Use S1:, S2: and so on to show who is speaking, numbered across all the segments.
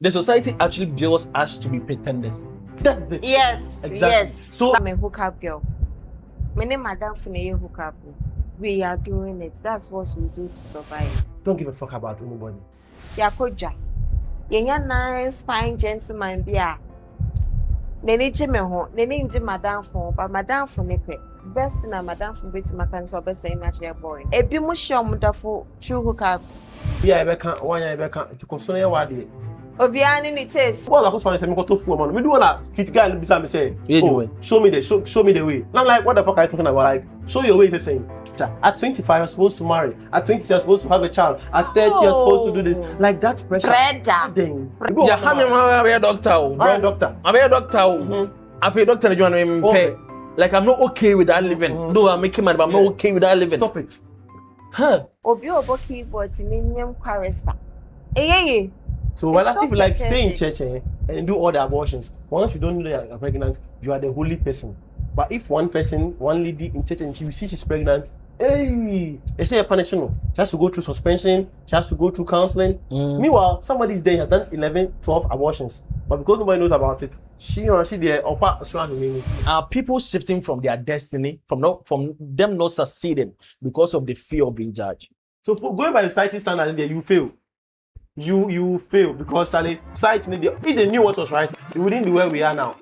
S1: The society actually views us to be pretenders. That's it.
S2: Yes,
S1: Exactly.
S2: yes.
S1: So
S2: I'm a hookup girl. My name Madam Funeye hookup. We are doing it. That's what we do to survive.
S3: Don't give a fuck about anybody.
S2: Yakoja. Yenya nice, fine gentleman bia. Nene jime ho, nene nje Madam Fun, but Madam Funeke. Best na Madam Fun beti makan so best say match your boy. Ebi mu show mu dafo true hookups.
S3: Yeah, I can't. One I can't. To console your word.
S2: Obiani ni taste.
S3: Well, I was trying to say, me go to fool man. Me do wanna hit guy beside me say,
S1: Yeah, the
S3: oh,
S1: way.
S3: show me the way. And I'm like, what the fuck are you talking about? Like, show your way. They're saying. At 25, you're supposed to marry. At 20, you're supposed to have a child. At 30, you're supposed to do this. Like that pressure.
S2: Pressure.
S3: Dang.
S1: yeah, I'm a doctor.
S3: I'm a doctor.
S1: I'm a doctor. I'm a doctor. You want to pay? Like I'm not okay with that living. No, I'm making money, but I'm not okay with that living.
S3: Stop it.
S1: Huh?
S2: Obi obo keyboard minium chorister. Eyeye.
S3: So when
S2: It's so
S3: people like stay in
S2: pathetic.
S3: church and do all the abortions, once you don't know that you're pregnant, you are the holy person. But if one lady in church and she sees she's pregnant, hey, they say a punishment. She has to go through suspension, she has to go through counseling. Meanwhile, somebody's there has done 11, 12 abortions. But because nobody knows about it, she there upper surrounding.
S1: Are people shifting from their destiny, from them not succeeding because of the fear of being judged?
S3: So for going by the society standard, there you fail. You fail because society, if they knew what was right, they wouldn't be where we are now.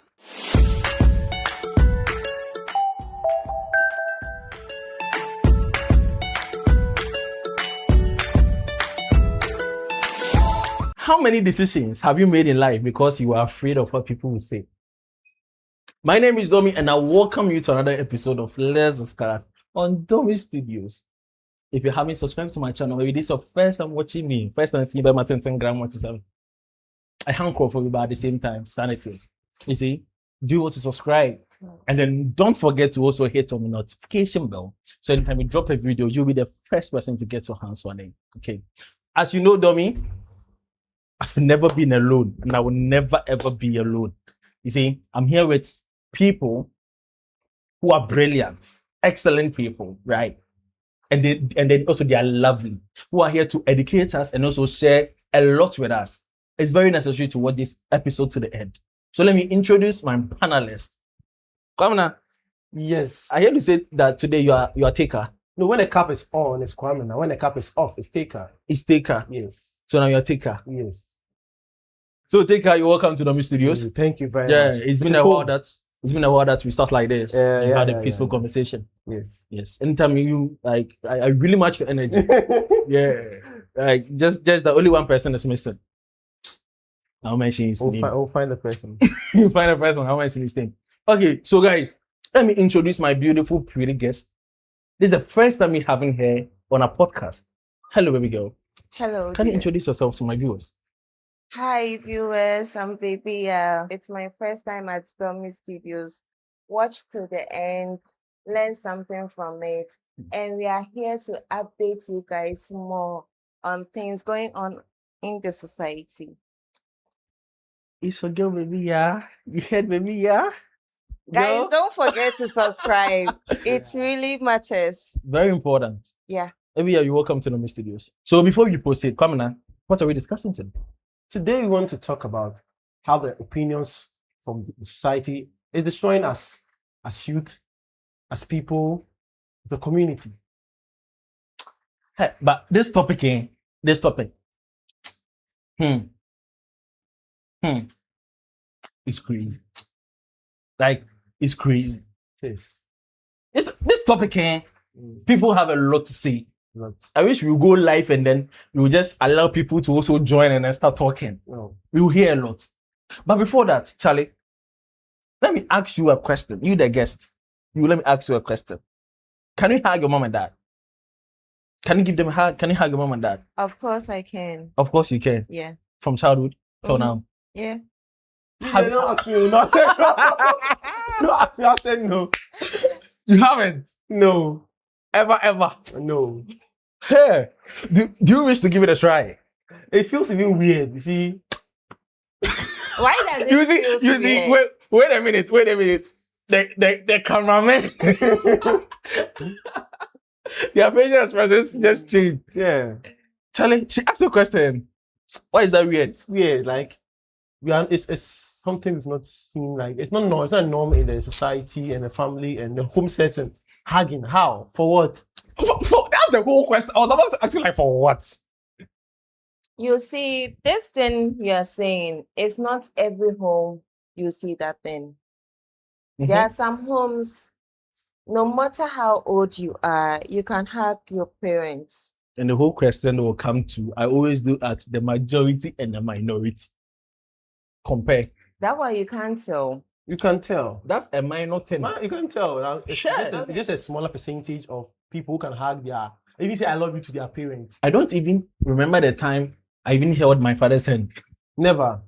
S1: How many decisions have you made in life because you are afraid of what people will say? My name is Domi, and I welcome you to another episode of Let's Discuss on Domi Studios. If you haven't subscribed to my channel, maybe this is your first time watching me, first time seeing by my 10 gram, what is that? I can't call for you, but at the same time, sanity. You see, do want to subscribe, and then don't forget to also hit on the notification bell. So anytime we drop a video, you'll be the first person to get your hands on it. Okay. As you know, Domi, I've never been alone, and I will never ever be alone. You see, I'm here with people who are brilliant, excellent people, right? And then also they are lovely, who are here to educate us and also share a lot with us. It's very necessary to watch this episode to the end. So let me introduce my panelist. Kwamina,
S3: Yes.
S1: I hear you say that today you are taker.
S3: No, when the cap is on, it's Kwame. Now, when the cap is off, it's Taker.
S1: It's taker.
S3: Yes.
S1: So now you're taker.
S3: Yes.
S1: So taker, you're welcome to Domi Studios.
S3: Thank you very
S1: Yeah,
S3: much.
S1: it's been a while that we start like this.
S3: Yeah,
S1: You had a
S3: yeah,
S1: peaceful conversation.
S3: Yes.
S1: Yes. Anytime you like, I really match your energy. Yeah. Like just the only one person is missing. I'll mention his name.
S3: We'll find the person.
S1: You find a person. I'll mention his name. Okay. So guys, let me introduce my beautiful, pretty guest. This is the first time we're having her on a podcast. Hello, baby girl.
S2: Hello.
S1: Can you
S2: dear.
S1: introduce yourself to my viewers?
S2: Hi viewers, I'm Baby. It's my first time at Domi Studios. Watch to the end, learn something from it, and we are here to update you guys more on things going on in the society.
S1: It's your girl, baby. Yeah. You heard, baby. Yeah.
S2: Guys,
S1: Girl?
S2: don't forget to subscribe. It really matters.
S1: Very important.
S2: Yeah.
S1: Maybe you're welcome to Domi Studios. So before you proceed, Kwamina, what are we discussing today?
S3: Today, we want to talk about how the opinions from the society is destroying us as youth, as people, the community.
S1: Hey, but this topic, it's crazy. Like, it's crazy.
S3: Yes.
S1: This topic, people have a lot to say.
S3: Not,
S1: I wish we would go live and then we would just allow people to also join and then start talking.
S3: no.
S1: We will hear a lot. But before that, Charlie, let me ask you a question. You the guest. Let me ask you a question. Can you hug your mom and dad? Can you give them a hug? Can you hug your mom and dad?
S2: Of course I can.
S1: Of course you can.
S2: Yeah.
S1: From childhood till
S2: Mhm.
S1: now.
S2: Yeah.
S1: Have
S3: No, ask me, no, I said no. No, ask me, I said no.
S1: You haven't?
S3: No.
S1: Ever?
S3: No.
S1: Hey, do you wish to give it a try?
S3: It feels even weird, you see.
S2: Why does it
S1: You see,
S2: feel weird?
S1: wait a minute. The cameraman. Their facial expressions just changed.
S3: Yeah.
S1: Charlie, she asked you a question. Why is that weird?
S3: It's weird, like, it's something we've not seen. Like it's not normal. It's not normal in the society and the family and the home setting. Hugging, how? For what?
S1: That's the whole question. I was about to ask you, like, for what?
S2: You see, this thing you're saying is not every home you see that thing. There are some homes, no matter how old you are, you can hug your parents.
S1: And the whole question will come to, I always do ask the majority and the minority. Compare.
S2: That one you can't tell.
S3: You can tell.
S1: That's a minor thing.
S3: Man, you can tell. Now, it's
S1: Sure.
S3: it's just a smaller percentage of people who can hug their, even say I love you to their parents.
S1: I don't even remember the time I even held my father's hand.
S3: Never.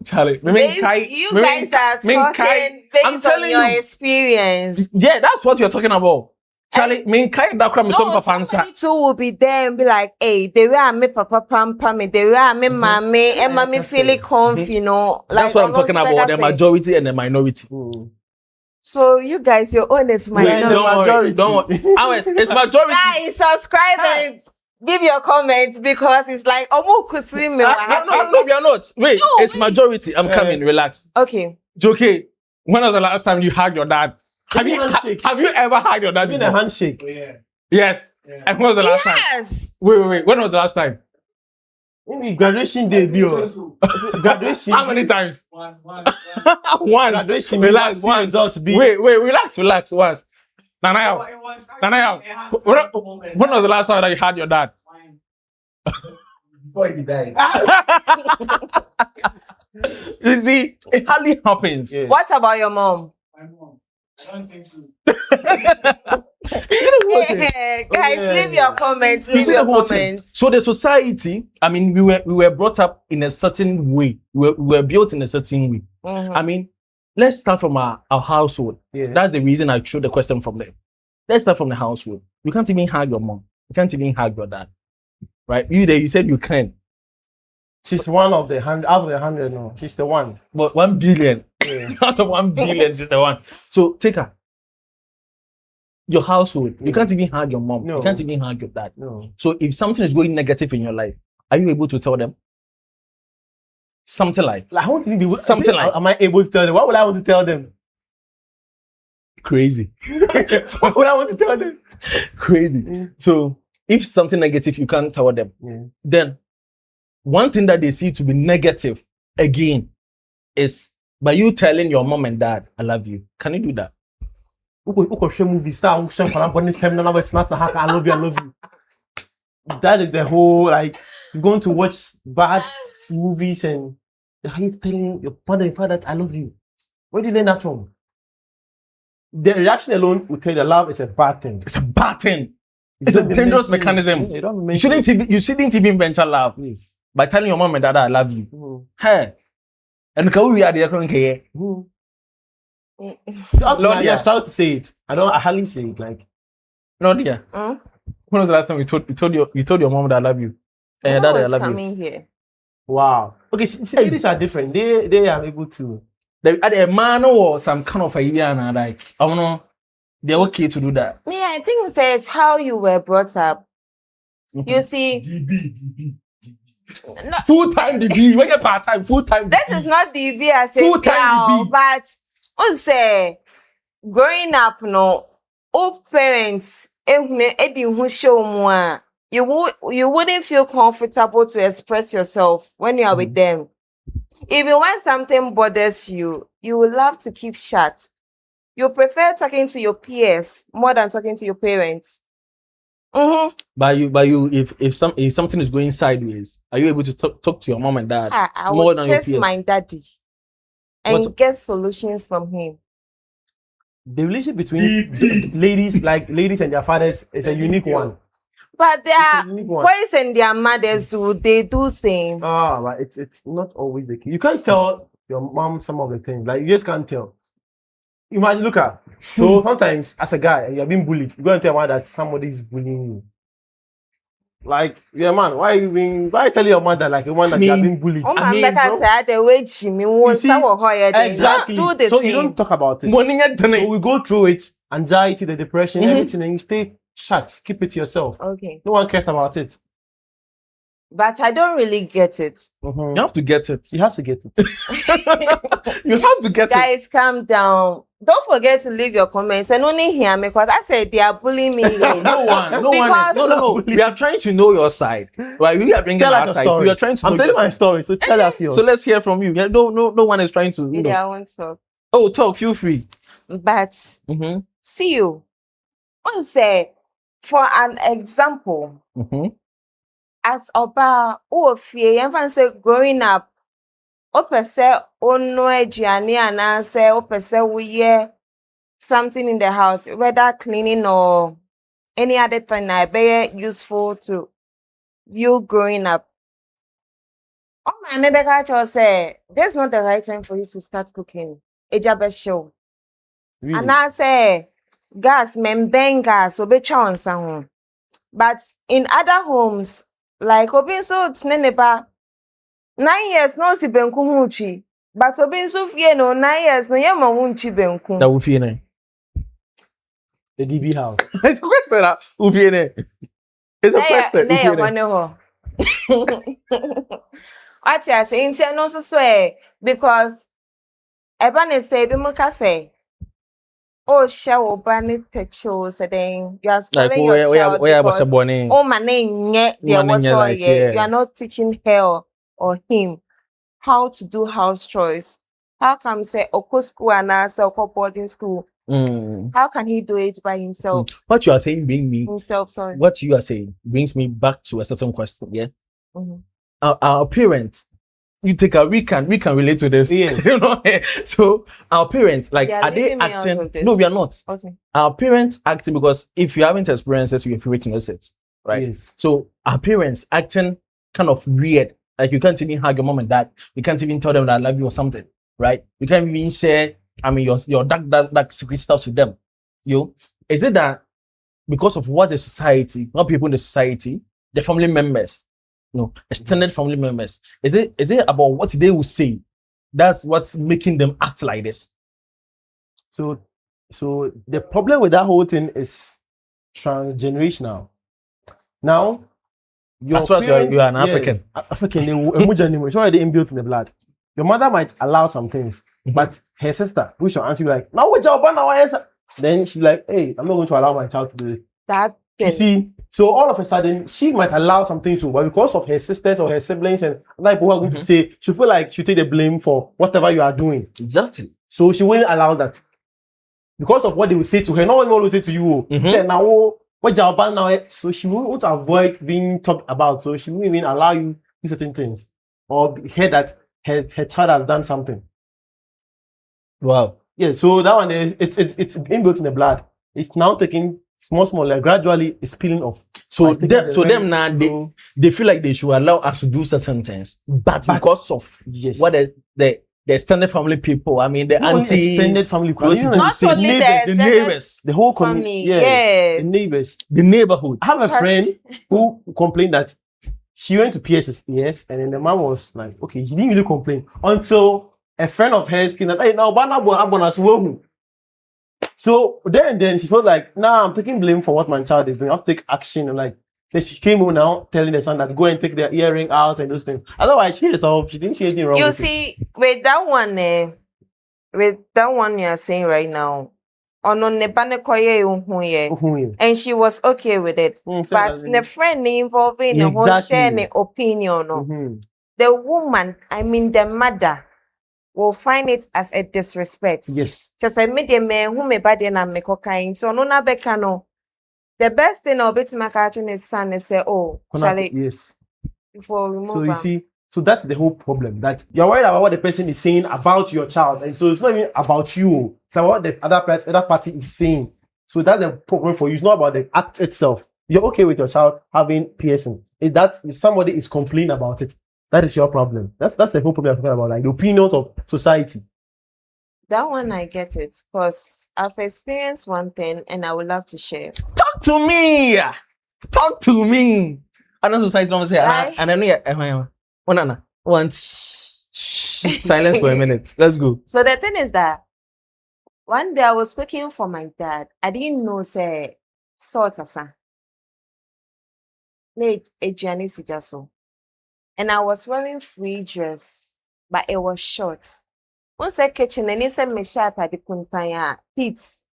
S1: Charlie,
S2: You guys are talking based on your experience.
S1: Yeah, that's what you're talking about. Charlie, that crap is some papa
S2: somebody too will be there and be like, hey, the way I make papa pampa me, the way I make mommy, and mommy feeling comfy, you know.
S1: That's what I'm talking about, the majority and the minority.
S2: So you guys, your own is minority.
S1: Don't worry. It's majority.
S2: Guys, subscribe and give your comments because it's like Omo Kusimi.
S1: No, we are not. Wait, it's majority. I'm coming. Relax.
S2: Okay.
S1: Joke. When was the last time you hugged your dad? Have you ever hugged your dad?
S3: Been a handshake.
S1: Yeah. Yes. Yeah. And when was the last time?
S2: Yes.
S1: Wait. When was the last time?
S3: Maybe graduation day. Graduation.
S1: How many times?
S4: One.
S1: Once.
S3: Graduation.
S1: Relax.
S3: One results be.
S1: Wait. Relax. Once. Nana, when was the last time that you had your dad?
S4: Before he died.
S1: You see, it hardly happens.
S3: Yeah.
S2: What about your mom?
S4: My mom. I don't think so.
S2: Guys, leave your comments. Leave your comments.
S1: So the society, I mean, we were brought up in a certain way. We were built in a certain way.
S2: Mhm.
S1: I mean, let's start from our household.
S3: Yeah.
S1: That's the reason I threw the question from there. Let's start from the household. You can't even hug your mom. You can't even hug your dad. Right? You said you can.
S3: She's one of the 100, out of the 100, no. She's the one.
S1: But 1 billion.
S3: Yeah.
S1: Out of 1 billion, she's the one. So take her. Your household. You can't even hug your mom.
S3: No.
S1: You can't even hug your dad.
S3: No.
S1: So if something is going negative in your life, are you able to tell them? Something like
S3: I want to be
S1: Something like-
S3: am I able to tell them? Why would I want to tell them?
S1: crazy.
S3: Why would I want to tell them?
S1: Crazy.
S3: Mm.
S1: So if something negative, you can't tell them.
S3: Yeah.
S1: Then one thing that they see to be negative again is by you telling your mom and dad, I love you. Can you do that?
S3: Movies, I love you. That is the whole, like, you're going to watch bad movies and how you telling your mother and father that I love you. Where did you learn that from? The reaction alone will tell you that love is a bad thing.
S1: It's a bad thing. It's a dangerous mechanism.
S3: Yeah,
S1: You shouldn't even venture love
S3: Please.
S1: by telling your mom and dad, I love you. Hey. And can we are there?
S3: Lord,
S1: Lord, yeah.
S3: I started to say it. I hardly say it. Like,
S1: No, dear.
S2: Mm?
S1: When was the last time you told your mom that I love you? And your
S2: Who
S1: dad that I
S2: was
S1: love you?
S2: coming here?
S3: wow. Okay, see, ladies are different. They are able to.
S1: A man or some kind of idea and like, I don't know, they're okay to do that.
S2: Me, I think it says how you were brought up.
S1: Mm-hmm.
S2: You see,
S4: DB.
S2: no,
S1: Full-time DB, when you're part-time, full-time
S2: this
S1: DB.
S2: is not DV as a
S1: Full-time
S2: girl,
S1: DB.
S2: but say growing up, no, all parents, you wouldn't feel comfortable to express yourself when you are with them. Even when something bothers you, you will love to keep shut. You prefer talking to your peers more than talking to your parents. Mm-hmm.
S1: By you, if something is going sideways, are you able to talk to your mom and dad
S2: I
S1: more
S2: will
S1: than your
S2: chase
S1: peers?
S2: my daddy and
S1: What's-
S2: get solutions from him.
S3: The relationship between ladies and their fathers is a unique one.
S2: But there
S3: It's
S2: are
S3: a unique one.
S2: boys and their mothers they do same.
S3: But it's not always the case. You can't tell your mom some of the things. Like, you just can't tell. You might look at. So sometimes as a guy and you're being bullied, you go and tell one that somebody is bullying you. Like, yeah, man, why tell your mother like a one that you're being bullied?
S2: Oh,
S1: I
S2: my
S1: mean,
S2: better
S1: bro,
S2: say the way Jimmy wants
S3: see, Exactly.
S2: Do the
S3: So
S2: same.
S3: you don't talk about it.
S1: Money and
S3: So
S1: money.
S3: we go through it, anxiety, the depression,
S1: Mhm.
S3: everything, and you stay shut. Keep it to yourself.
S2: Okay.
S3: No one cares about it.
S2: but I don't really get it.
S3: Mhm.
S1: You have to get it.
S3: You have to get it.
S1: You have to get it.
S2: Guys, calm down. Don't forget to leave your comments and only hear me because I said they are bullying me. Here.
S1: No one is.
S2: Because-
S1: No. We are trying to know your side. Right? We are bringing
S3: Tell
S1: our
S3: us your
S1: side.
S3: story.
S1: We are trying to
S3: I'm
S1: know
S3: telling
S1: your
S3: my
S1: side.
S3: story, so tell us yours.
S1: So let's hear from you. Yeah, no one is trying to.
S2: Maybe I won't talk.
S1: Oh, talk. Feel free.
S2: But
S1: Mm-hmm.
S2: see you. One say, for an example,
S1: Mm-hmm.
S2: as Oba Ofie, everyone say growing up, Ope say ono aduane anase Ope say we something in the house, whether cleaning or any other thing that be useful to you growing up. Oh my maybe catch say this is not the right time for you to start cooking. Ejabe show.
S3: Really?
S2: And I say gas, memben gas, obetwa onsa ho. But in other homes, like obi so tneneba 9 years no si benku hu chi. But obi so fie no 9 years no yema hu chi benku.
S1: That will feel it.
S3: The DB house.
S1: It's a question. Will feel it. It's a question.
S2: Na
S1: Will
S2: ya
S1: feel it.
S2: wane ho. What you say in no so because eba ne say bi mu ka say oh show ba ne techo so then you are
S1: Like
S2: spoiling your child
S1: where was a
S2: because
S1: born?
S2: oh my name there
S1: Man,
S2: was
S1: yeah,
S2: all
S1: like,
S2: you
S1: yeah.
S2: are not teaching her or him how to do house chores. How come say oko school and say oko boarding school? How can he do it by himself?
S1: What you are saying
S2: Sorry.
S1: what you are saying brings me back to a certain question. Yeah.
S2: Mhm.
S1: Our parents, we can relate to this.
S3: Yes.
S1: You know, so our parents, like,
S2: They are
S1: are they
S2: leaving me out
S1: acting?
S2: of this.
S1: No, we are not.
S2: Okay.
S1: Our parents acting because if you haven't experienced it, you've witnessed it, right?
S3: Yes.
S1: So our parents acting kind of weird. Like you can't even hug your mom and dad. You can't even tell them that I love you or something, right? You can't even share, your dark secret stuff with them. Is it that because of what the society, not people in the society, the family members, extended family members, is it about what they will say? That's what's making them act like this.
S3: So the problem with that whole thing is transgenerational. Now,
S1: As far as you are an African.
S3: African, it's already inbuilt in the blood. Your mother might allow some things, but her sister, which your auntie, be like, now what job now? Then she'll be like, hey, I'm not going to allow my child to do it.
S2: That
S3: You
S2: thing.
S3: see, so all of a sudden, she might allow something to, but because of her sisters or her siblings and other people who are going to say, she feel like she take the blame for whatever you are doing.
S1: Exactly.
S3: So she won't allow that. Because of what they will say to her, no one will say to you. Say, now, what job now? So she will want to avoid being talked about. So she won't even allow you to do certain things or hear that her child has done something.
S1: Wow.
S3: Yeah, so that one is it's inbuilt in the blood. It's now taking small, like gradually it's peeling off.
S1: So
S3: It's taking the
S1: them
S3: very
S1: now
S3: slow-
S1: they feel like they should allow us to do certain things, but because of
S3: yes.
S1: what the extended family people, the
S3: Not only
S1: aunties,
S3: extended family,
S1: close
S3: you know,
S1: people,
S2: Not
S1: say
S2: only the
S1: neighbors, the
S2: extended
S1: neighbors,
S3: the whole
S2: family,
S3: community,
S2: yeah.
S3: the neighbors.
S1: the neighborhood.
S3: I have a friend who complained that she went to PSS, yes, and then the mom was like, okay, he didn't really complain until a friend of hers came like, hey, now, so then she felt like, nah, I'm taking blame for what my child is doing. I have to take action. And like, so she came home now telling the son that go and take their earring out and those things. Otherwise, she herself, she didn't see anything wrong
S2: You
S3: with it.
S2: see, with that one you are saying right now, ono ne ba ne koye uhu ye,
S3: Mhm.
S2: and she was okay with it.
S3: So
S2: But
S3: that's-
S2: the friend involving the whole
S3: Exactly.
S2: share the opinion. No.
S3: Mhm.
S2: The woman, the mother, will find it as a disrespect.
S3: Yes.
S2: Just say me the man who me bad na me kokain. So no na beka no. The best thing I'll be to my catching is son and say, oh, Charlie,
S3: Yes.
S2: before we move
S3: So you
S2: on.
S3: see, so that's the whole problem. That you're worried about what the person is saying about your child, and so it's not even about you. It's about what the other party is saying. So that's the problem for you. It's not about the act itself. You're okay with your child having piercing. Is that if somebody is complaining about it? That is your problem. That's the whole problem I'm talking about, like the opinions of society.
S2: That one I get it because I've experienced one thing and I would love to share.
S1: Talk to me. I know society don't say,
S2: Right.
S1: and then one silence for a minute. Let's go.
S2: So the thing is that one day I was cooking for my dad. I didn't know say salt asa. Late Adriani Sijaso. and I was wearing free dress, but it was short. Once I kitchen and it's a meshat at the kuntaya heats.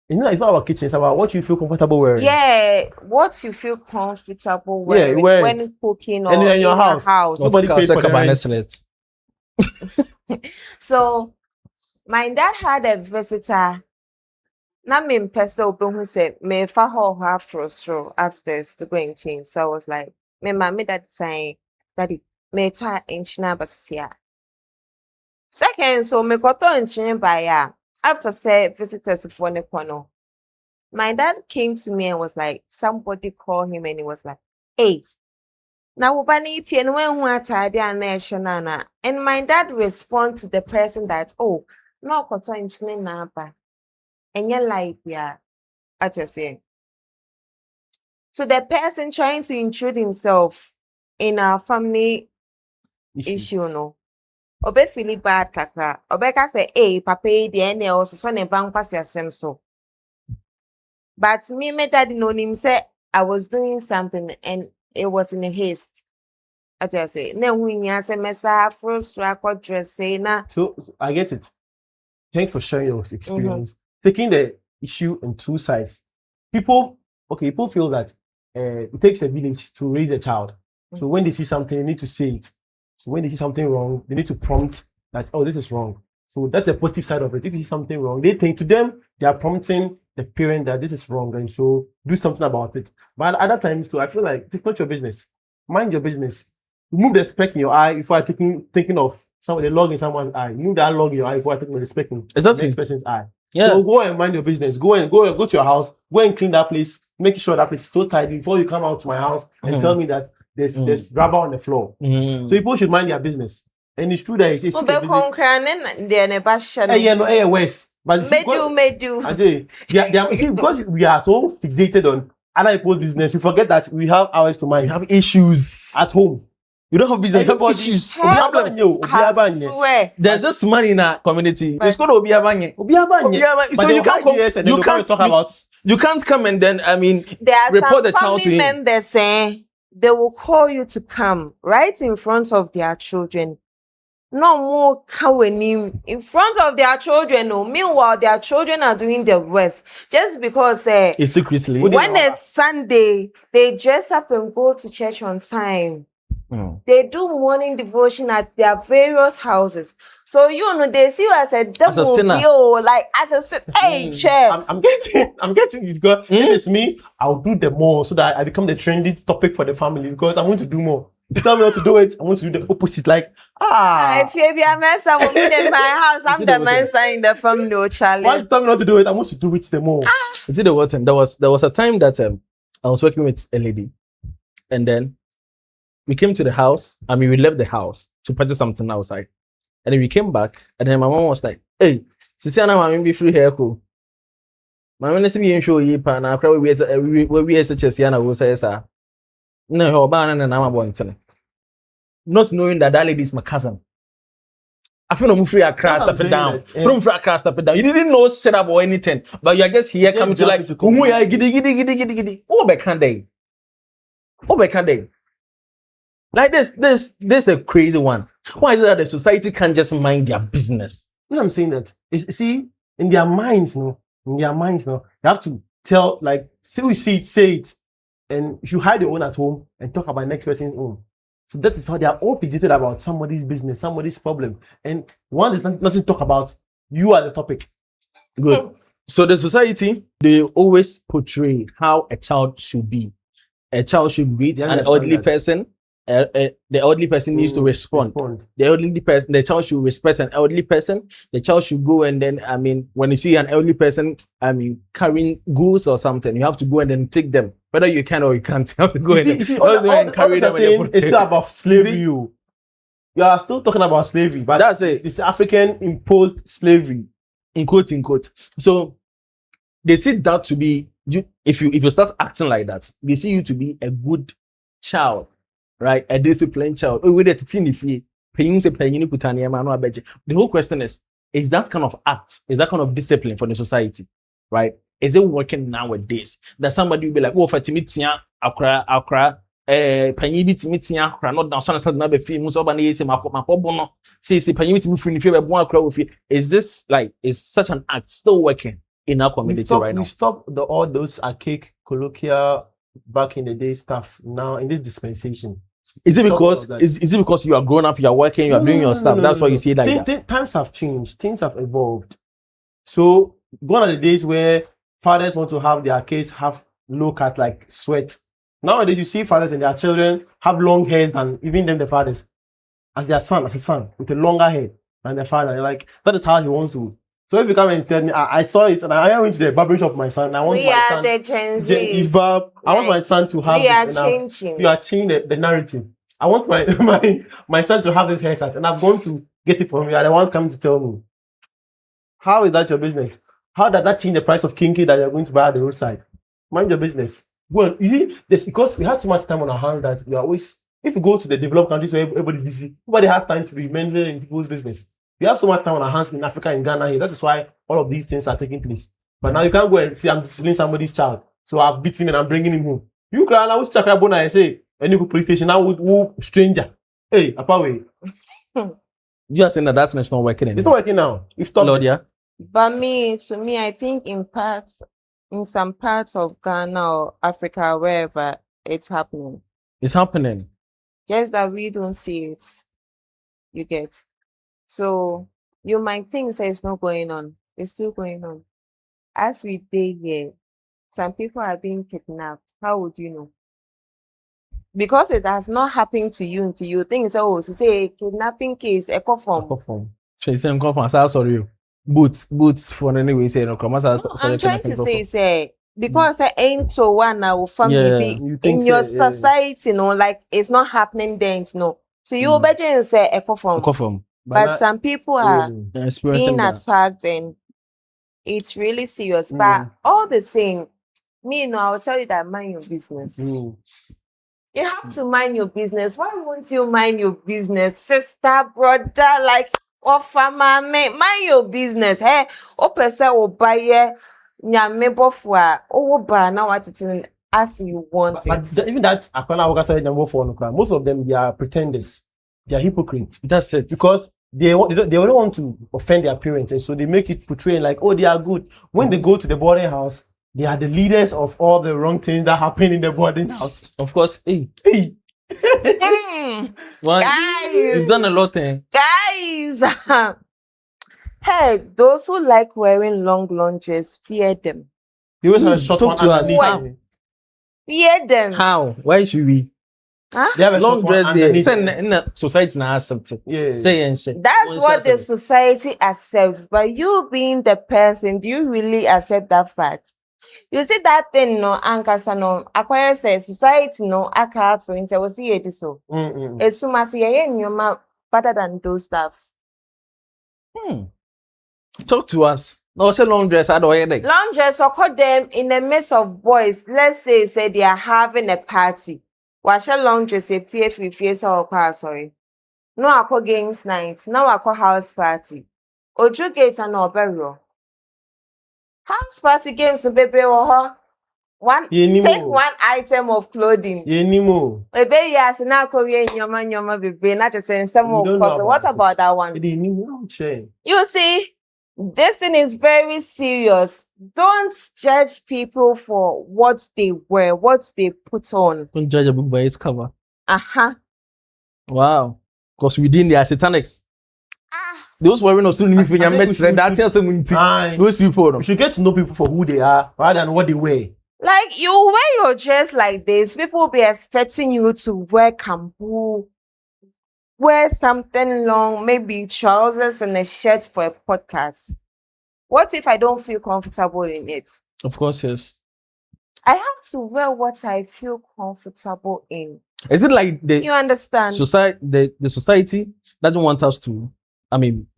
S3: You know, it's not about kitchen, it's about what you feel comfortable wearing.
S2: Yeah, what you feel comfortable
S3: Yeah,
S2: wearing
S3: wear
S2: when
S3: it.
S2: cooking or
S3: And in your house.
S1: Nobody
S3: Nobody paid for the rent.
S1: rent.
S2: So my dad had a visitor. Na me mpesa open who said me fa ho afro upstairs to go and change. So I was like, me mama that saying daddy me try enchina basia. Second, so me got on enchina by ya. After say visitors for ne kono. My dad came to me and was like, somebody called him and he was like, hey, now ubani pien when nana. And my dad respond to the person that, oh, no koto enchina napa. And your life, yeah, at a say. So the person trying to intrude himself in our family issue, no. Obe feel bad kakra. Obeka say, hey, papa, the ene also son e bank pass your so. But me dad know him say I was doing something and it was in a haste. At a say, ne when you say mesa first record dress say na.
S3: So I get it. Thanks for sharing your experience. Taking the issue in two sides. People feel that it takes a village to raise a child. So when they see something, they need to say it. So when they see something wrong, they need to prompt that, oh, this is wrong. So that's the positive side of it. If you see something wrong, they think to them, they are prompting the parent that this is wrong. And so do something about it. But at other times, too, I feel like it's not your business. Mind your business. Remove the speck in your eye before thinking of the log in someone's eye. Remove that log in your eye before taking the speck in the next person's eye.
S1: Yeah.
S3: So go and mind your business. Go to your house. Go and clean that place. Make sure that place is so tidy before you come out to my house and tell me that there's rubber on the floor. So people should mind their business. And it's true that it's still a business. West. But because we are so fixated on other people's business, we forget that we have ours to mind.
S1: We have issues
S3: At home. You don't have business.
S1: issues.
S2: I swear.
S1: There's this man in our community.
S2: But-
S1: It's called Obiabanye.
S3: So you can't talk about.
S1: You can't come and then
S2: There are
S1: report
S2: some
S1: the child to
S2: family
S1: him.
S2: members saying they will call you to come right in front of their children. No more kawenim in front of their children. No, meanwhile their children are doing the worst just because
S1: It's secretly.
S2: when it's Sunday they dress up and go to church on time. They do morning devotion at their various houses. So they see you as a devil,
S1: sinner.
S2: like as a sin. Hey, chair.
S3: I'm getting it because if it's me, I'll do the more so that I become the trendy topic for the family because I want to do more. You tell me not to do it, I want to do the opposite. Like,
S2: If you be a mensa, will be in my house. I'm the mensa in the family,
S3: once
S2: Charlie.
S3: you tell me not to do it, I want to do it the more.
S1: You see the what? There was a time that I was working with a lady, and then we came to the house. We left the house to purchase something outside, and then we came back, and then my mom was like, "Hey, Sisiana, mami be free here, cool. Mami, let's be in show you, pa na crowd we such as Siana will say, sir. No, her banana and I'm a not knowing that lady is my cousin. I feel I'm free across
S3: That's
S1: step it
S3: what I'm
S1: down.
S3: saying that, yeah.
S1: From free across step it down. You didn't know setup or anything, but you're just here coming to like,
S3: jumping to come.
S1: giddy. Oh, back can they? Like this a crazy one. Why is it that the society can't just mind their business?
S3: You know what I'm saying that? See, in their minds, you have to tell, like, say it, and you hide your own at home and talk about next person's own. So that is how they are all fixated about somebody's business, somebody's problem. And one there's nothing to talk about, you are the topic.
S1: Good. So the society, they always portray how a child should be. A child should greet
S3: They
S1: an
S3: understand
S1: elderly
S3: that.
S1: person. The elderly person needs to respond. The child should respect an elderly person. The child should go and then, when you see an elderly person, carrying goods or something, you have to go and then take them. Whether you can or you can't, you have to go
S3: You see, all that you're saying is still about slavery. You are still talking about slavery, but
S1: That's it.
S3: It's African imposed slavery.
S1: In quote. So they see that to be you. If you start acting like that, they see you to be a good child, right? A disciplined child. The whole question is that kind of act, is that kind of discipline for the society, right? Is it working nowadays? That somebody will be like, oh, Fatimitia, Akra, panyin bi timi tia akra no down so na be fi mu so ba na yesi mapobo no say panyin bi timi free ni fi be bon akra wo fi. Is this like is such an act still working in our community right now?
S3: We stopped all those archaic colloquial back in the day stuff now in this dispensation.
S1: Is it because you are grown up, you are working, you are doing your stuff? That's why you see like that.
S3: Times have changed, things have evolved. So gone are the days where fathers want to have their kids have low cut like sweat. Nowadays you see fathers and their children have long hairs than even them the fathers. As a son with a longer hair than their father. You're like, that is how he wants to. So if you come and tell me, I saw it and I went to the barber shop of my son. I want my son.
S2: The Gen Zs.
S3: His barb. I want my son to have.
S2: We are changing.
S3: You are changing the narrative. I want my son to have this haircut, and I'm going to get it from you. And the one's coming to tell me, how is that your business? How does that change the price of kinky that you're going to buy at the roadside? Mind your business. Well, you see, this because we have too much time on our hands that we are always. If you go to the developed countries where everybody's busy, nobody has time to be meddling in people's business. We have so much time on our hands in Africa and Ghana here. That is why all of these things are taking place. But now you can't go and say I'm disciplining somebody's child, so I'll beat him and I'm bringing him home. You cry now, which chakra bona I say, and you go police station now with stranger. Hey, Apawe.
S1: You are saying that that's not working anymore.
S3: It's not working now. You've stopped
S1: Lord, yeah.
S2: But to me, I think in some parts of Ghana or Africa, wherever it's happening.
S1: It's happening.
S2: Just that we don't see it. You get. So you might think say it's not going on. It's still going on. As we day here, some people are being kidnapped. How would you know? Because it has not happened to you until you think so. Say kidnapping case, echo form.
S1: Sorry. Boots for anyway say no.
S2: I'm trying to say because I ain't to one now family in your society, like it's not happening then, So you better say echo form. But some people are being attacked and it's really serious. But all the same, I will tell you that mind your business. You have to mind your business. Why won't you mind your business? Sister, brother, like, mind your business. Hey, person will buy nyame bofwa owo ba na what it as you want it.
S3: But even that most of them they are pretenders. They are hypocrites.
S1: That's it.
S3: Because they don't want to offend their parents, and so they make it portraying like, oh, they are good. When they go to the boarding house, they are the leaders of all the wrong things that happen in the boarding house.
S1: Of course, hey. Well,
S2: guys,
S1: you've done a lot,
S2: guys. Hey, those who like wearing long lunges, fear them.
S3: You always have a short one underneath.
S2: Fear them.
S1: How? Why should we?
S2: Huh?
S3: They have a
S1: Long
S3: short
S1: dress
S3: one
S1: there.
S3: underneath.
S1: In the society now accept it.
S3: Yeah.
S1: Say and shit.
S2: That's what the society accepts. But you being the person, do you really accept that fact? You see that thing, no, Ankasa no, acquire say society no, aka so in say we see it so. It's so much better than those stuffs.
S1: Talk to us. No, say long dress. I don't hear that.
S2: Long dress or call them in the midst of boys. Let's say they are having a party. Wash a long dress a PF or car, sorry. No, I call games night. Now I call house party. Oju gate and no burial. House party games to baby or take one item of clothing. Baby, yes, now Korean yoma baby, not just saying some more. What about that one? You see, this thing is very serious. Don't judge people for what they wear, what they put on.
S1: Don't judge a book by its cover.
S2: Wow.
S1: Because within the satanics. Those wearing no soon if you met those people.
S3: You should get to know people for who they are rather than what they wear.
S2: Like you wear your dress like this, people will be expecting you to wear kambu, wear something long, maybe trousers and a shirt for a podcast. What if I don't feel comfortable in it?
S1: Of course, yes.
S2: I have to wear what I feel comfortable in.
S1: Is it like
S2: you understand?
S1: The society doesn't want us to,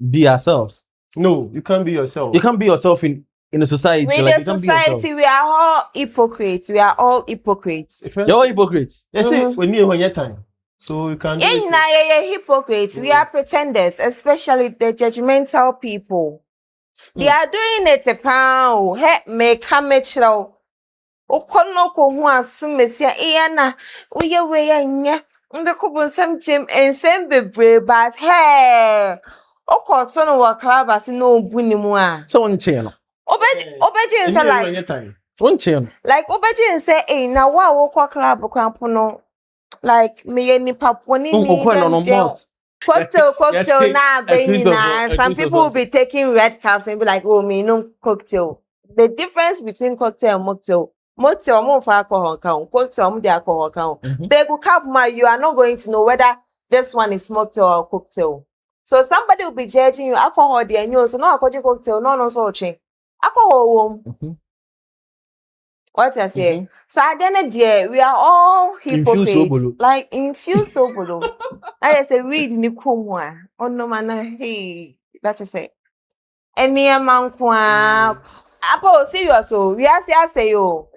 S1: be ourselves.
S3: No, you can't be yourself.
S1: You can't be yourself in a society.
S2: In
S1: like,
S2: the society, we are all hypocrites. We are all hypocrites.
S1: You're all hypocrites.
S3: Yes, when you time. So you can't.
S2: Hypocrites. We are pretenders, especially the judgmental people. They are doing it a pound. Hey, make Okono ko hu asumesia na uye we ya nya mbekọ nsam chem ensem bebre but hey okoto no wa club as na obu ni mu a
S1: So one chain.
S2: obeji nse like
S1: One chain.
S2: like obeji nse na wa wo kwa club kwampo no like me ye nipa poni ni cocktail na benina. Some people will be taking red caps and be like, oh, me no cocktail. The difference between cocktail and mocktail. Mocktail more for alcohol count. Cocktail more the alcohol count. Begu cap you are not going to know whether this one is mocktail or cocktail. So somebody will be judging you alcohol there and you so no alcohol cocktail no so chain. Alcohol what I say? So at the end of the day, we are all hypocrites. Like infused sobolo. I say read ni kumwa. Oh no man, hey, that's just say. Any amount kwa. Apo serious so. We are say yo.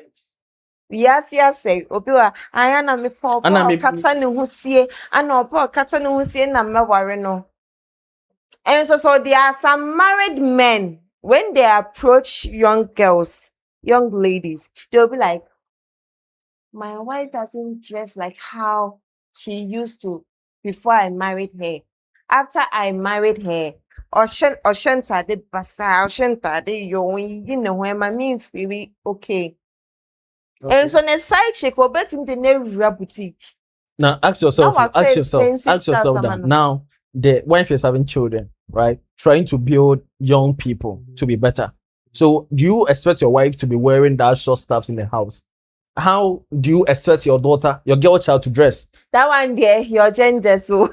S2: We are say. Opiwa. Ayana me po. Kata ni husie. Ano po kata ni husie na me worry no. And so there are some married men when they approach young girls. Young ladies, they'll be like, my wife doesn't dress like how she used to before I married her. After I married her, Oshenta de basa, Oshenta de yo, you know, when my mean feel okay. And so the side chick will bet in the neighbor boutique.
S1: Now ask yourself that. Now the wife is having children, right? Trying to build young people to be better. So do you expect your wife to be wearing that short stuffs in the house? How do you expect your daughter, your girl child to dress?
S2: That one there, your gender, so.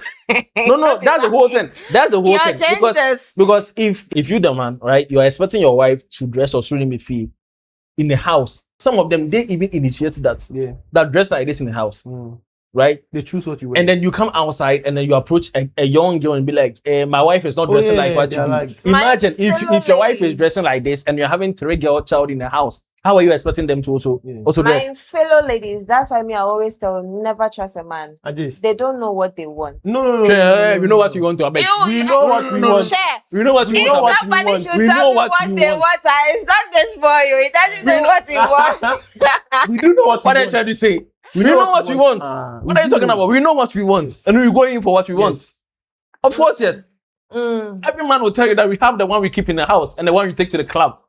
S1: No, that's the whole thing. That's the whole thing. Because if you the man, right, you are expecting your wife to dress or shouldn't be feel in the house. Some of them, they even initiate that. That dress like this in the house. Right?
S3: They choose what you wear.
S1: And then you come outside and then you approach a young girl and be like, my wife is not dressing like what you do. Like, imagine if your wife is dressing like this and you're having 3 girl child in the house, how are you expecting them to also dress?
S2: My fellow ladies, that's why I always tell them, never trust a man. They don't know what they want.
S1: No. We know what you want to abeg.
S3: We know what we want.
S1: We know what you want.
S2: Somebody should tell me what they want. It's not this for you. It doesn't know what he wants.
S3: We do know what
S1: I'm trying to say. We know what we want. What are you talking about? We know what we want. And we're going for what we want. Of course, yes. Every man will tell you that we have the one we keep in the house and the one we take to the club.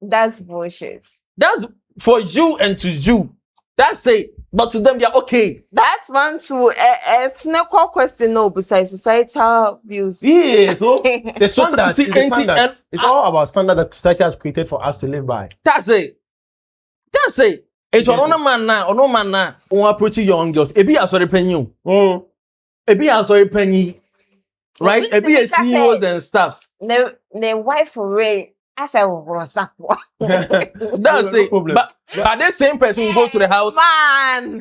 S2: That's bullshit.
S1: That's for you and to you. That's it. But to them, they're okay.
S2: That's one too. It's not a question, no, besides societal views.
S3: Yeah, so the standards. It's all about standard that society has created for us to live by.
S1: That's it. It's on man now, on approaching young girls. Ebi asori penny. Ebi asori penny. Right? Ebi CEOs and staffs.
S2: The wife for Ray. That's a
S1: That's it. But this same person will go to the house.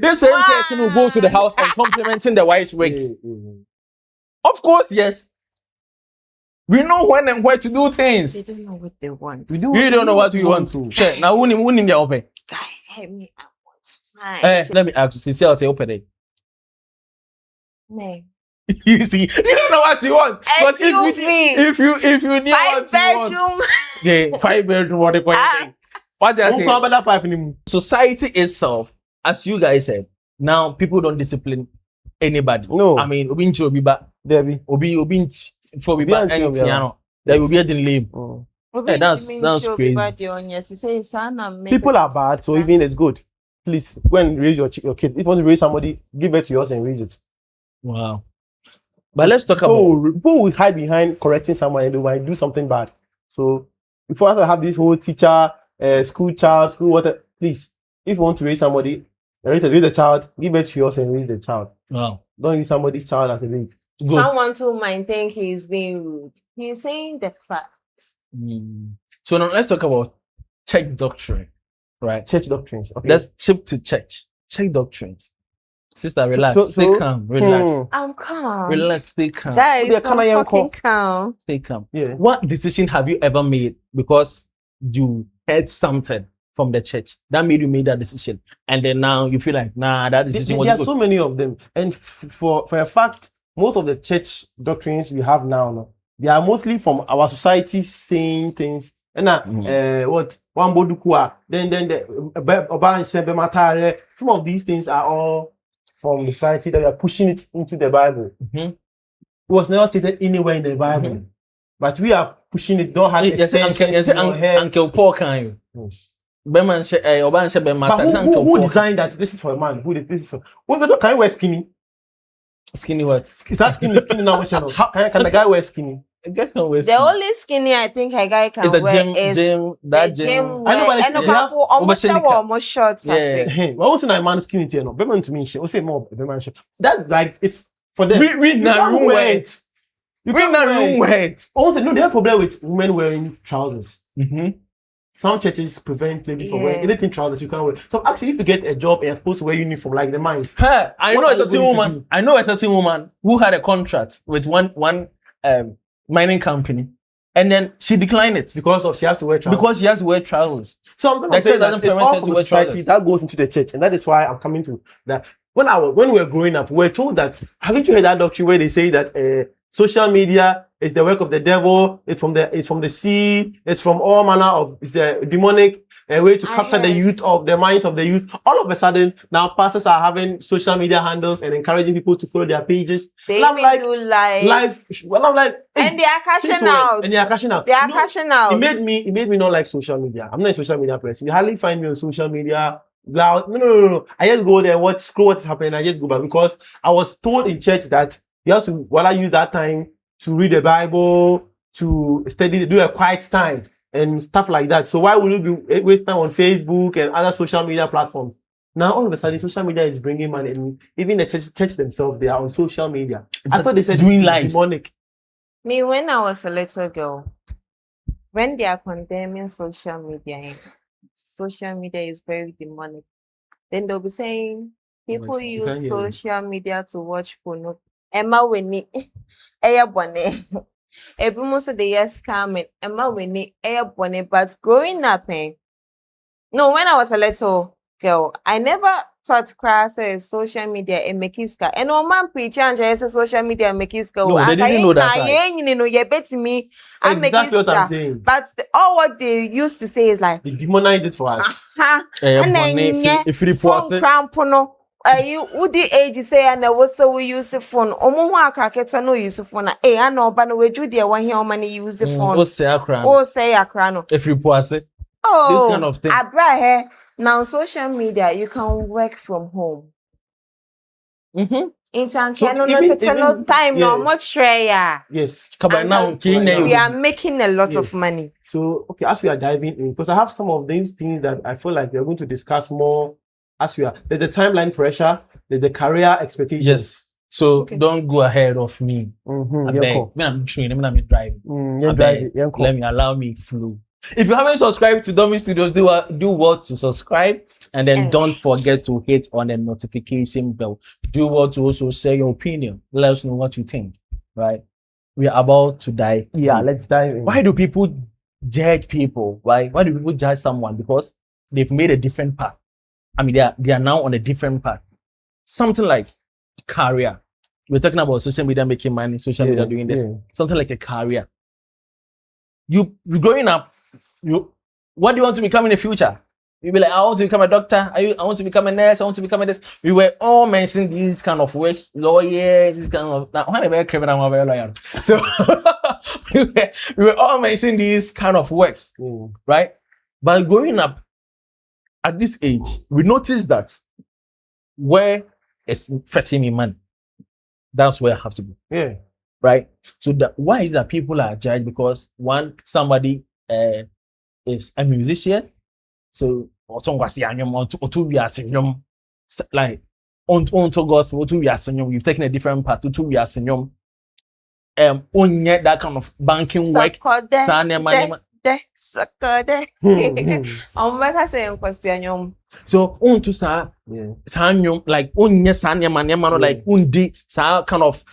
S1: This same person will go to the house and complimenting the wife's ring. Of course, yes. We know when and where to do things.
S2: They don't know what they want.
S1: We don't know what we want to. Sure. Now, who name you open?
S2: Guy, help me out. Fine.
S1: Let me ask you. I'll open it.
S2: Man.
S1: You see, you don't know what you want. But if you knew what you want, 5 bedroom, what I say? Society itself, as you guys said, now people don't discipline anybody.
S3: No,
S1: I mean, obi for be back and there will be a delay. That's crazy.
S3: People are bad, so even it's good. Please go and raise your kid. If you want to raise somebody, give it to yours and raise it.
S1: Wow. But let's talk about
S3: people will hide behind correcting someone and they might do something bad. So if you want to have this whole teacher, school whatever, please, if you want to raise somebody, raise the child, give it to yours and raise the child.
S1: Wow.
S3: Don't use somebody's child as a bait.
S2: Someone who might think he's being rude. He's saying the facts.
S1: So now let's talk about church doctrine. Right?
S3: Church doctrines. Okay.
S1: Let's shift to church. Church doctrines. Sister, relax. Stay calm. Relax.
S2: I'm calm.
S1: Relax. Stay calm.
S2: Guys, I'm fucking calm.
S1: Stay calm.
S3: Yeah.
S1: What decision have you ever made because you heard something from the church that made you make that decision, and then now you feel like, nah, that decision was
S3: there are
S1: good?
S3: so many of them, and for a fact, most of the church doctrines we have now, they are mostly from our society saying things And what one bodukua, then the Oban Sebematare. Some of these things are all from the society that we are pushing it into the Bible.
S1: Mhm.
S3: It was never stated anywhere in the Bible.
S1: Mhm.
S3: But we are pushing it, don't have extensions in your hair.
S1: Uncle Paul can you? Beman say Oban say
S3: But who designed that? This is for a man. Who did this? Is for, what can you wear skinny?
S1: skinny what?
S3: Is that skinny now? How can the guy wear skinny?
S2: The only skinny I think a guy can
S1: is the
S2: wear
S1: gym
S2: is
S1: that
S2: the
S1: gym.
S2: gym
S3: I know, but
S2: wear.
S3: it's-
S2: And
S3: they have
S2: almost
S1: oversharing
S2: shower, almost shorts.
S1: Yeah.
S2: I say.
S3: Hey, but also a man skinny here, no. Beman to me, she will say more. Beman show. That like it's for them.
S1: We
S3: You
S1: not
S3: can't
S1: room
S3: wear
S1: wear
S3: it. You
S1: We
S3: can't
S1: not
S3: wear
S1: room
S3: it.
S1: wear it.
S3: Also, no, they have problem with women wearing trousers.
S1: Mm-hmm.
S3: Some churches prevent ladies from
S2: Yeah.
S3: wearing anything trousers. You can't wear. So actually, if you get a job and you're supposed to wear uniform like the mines,
S1: Hey, I
S3: What
S1: know
S3: are
S1: a
S3: you
S1: certain
S3: going to
S1: woman.
S3: do?
S1: I know a certain woman who had a contract with one mining company, and then she declined it
S3: because of she has to wear trousers.
S1: because she has to wear trousers.
S3: So I'm
S1: The
S3: saying
S1: church
S3: that
S1: doesn't
S3: it's
S1: permit
S3: all
S1: her
S3: from
S1: to
S3: the
S1: wear
S3: society
S1: trousers.
S3: that goes into the church, and that is why I'm coming to that. When we were growing up, we were told that. Haven't you heard that doctrine where they say that social media is the work of the devil? It's from the sea. It's from all manner of. It's the demonic way to
S2: I
S3: capture the
S2: heard.
S3: youth of the minds of the youth. All of a sudden, now pastors are having social media handles and encouraging people to follow their pages.
S2: They
S3: And I'm
S2: even
S3: like,
S2: do live.
S3: live. Well, I'm like, hey,
S2: And they are cashing
S3: since when?
S2: out.
S3: And they are cashing out.
S2: They are
S3: You know,
S2: cashing out.
S3: it made me not like social media. I'm not a social media person. You hardly find me on social media. Loud. No. I just go there, scroll what's happening. I just go back because I was told in church that you have to rather use that time to read the Bible, to study, do a quiet time and stuff like that. So why would you be waste time on Facebook and other social media platforms? Now all of a sudden, social media is bringing money, and even the church themselves, they are on social media. I thought they said
S1: doing
S3: it's
S1: lives.
S3: demonic.
S2: Me, when I was a little girl, when they are condemning social media is very demonic. Then they'll be saying people
S3: You can't
S2: use
S3: hear me.
S2: social media to watch porno. Emma Winnie, Eya Bonnet. Everyone so they are scamming. Emma Winnie, Eya Bonnet. But growing up, no, when I was a little girl, I never thought class social media and make it scam. And one man preaching and just social media and make it scam.
S1: No, they didn't know that side.
S2: You know, you bet me. I'm making
S3: Exactly what I'm
S2: scam.
S3: saying.
S2: But all what they used to say is like,
S3: They demonize it for us.
S2: ha,
S1: And
S2: then
S1: if you
S2: phone
S1: pause it,
S2: cramp no. You would the age say and there was so we use the phone. Omo wa kaketa no use the phone. I know but no we do the one here money use the phone.
S1: what's say akran?
S2: Oh say akrano.
S1: If you pause it,
S2: Oh,
S1: this kind of thing.
S2: Abra now social media you can work from home.
S1: Mm-hmm.
S2: Intan
S3: So
S2: no
S3: even-
S2: time no
S3: yeah.
S2: much yeah.
S3: Yes.
S1: By
S2: And
S1: now,
S2: then
S1: King
S3: right now.
S2: We are making a lot of
S3: Yes.
S2: money.
S3: So, okay, as we are diving in, because I have some of these things that I feel like we are going to discuss more as we are. There's the timeline pressure, there's the career expectations.
S1: Yes. So
S2: Okay.
S1: don't go ahead of me.
S3: Mm-hmm.
S1: I beg. When I'm training, when I'm driving. I beg. Let me allow me flow. If you haven't subscribed to Dummy Studios, do well to subscribe, and then
S2: Yes.
S1: don't forget to hit on the notification bell. Do well to also share your opinion. Let us know what you think. Right? We are about to die.
S3: Yeah, let's dive in.
S1: Why do people judge people? Why do people judge someone? Because they've made a different path. I mean, they are now on a different path. Something like career. We're talking about social media making money, social media doing this.
S3: yeah.
S1: Something like a career. You growing up, what do you want to become in the future? You'll be like, I want to become a doctor. I want to become a nurse. I want to become a this. We were all mentioning these kind of works, lawyers, this kind of. Now, when I be criminal, I'm a lawyer. So we were all mentioning these kind of works,
S3: Mm.
S1: right? But growing up at this age, we noticed that where it's fetching me money, that's where I have to go,
S3: Yeah.
S1: right? So why is that people are judged? Because somebody is a musician, so like onto gospel, you've taken a different path to that kind of banking work. So onto sa
S3: Yeah.
S1: like like undi sa kind of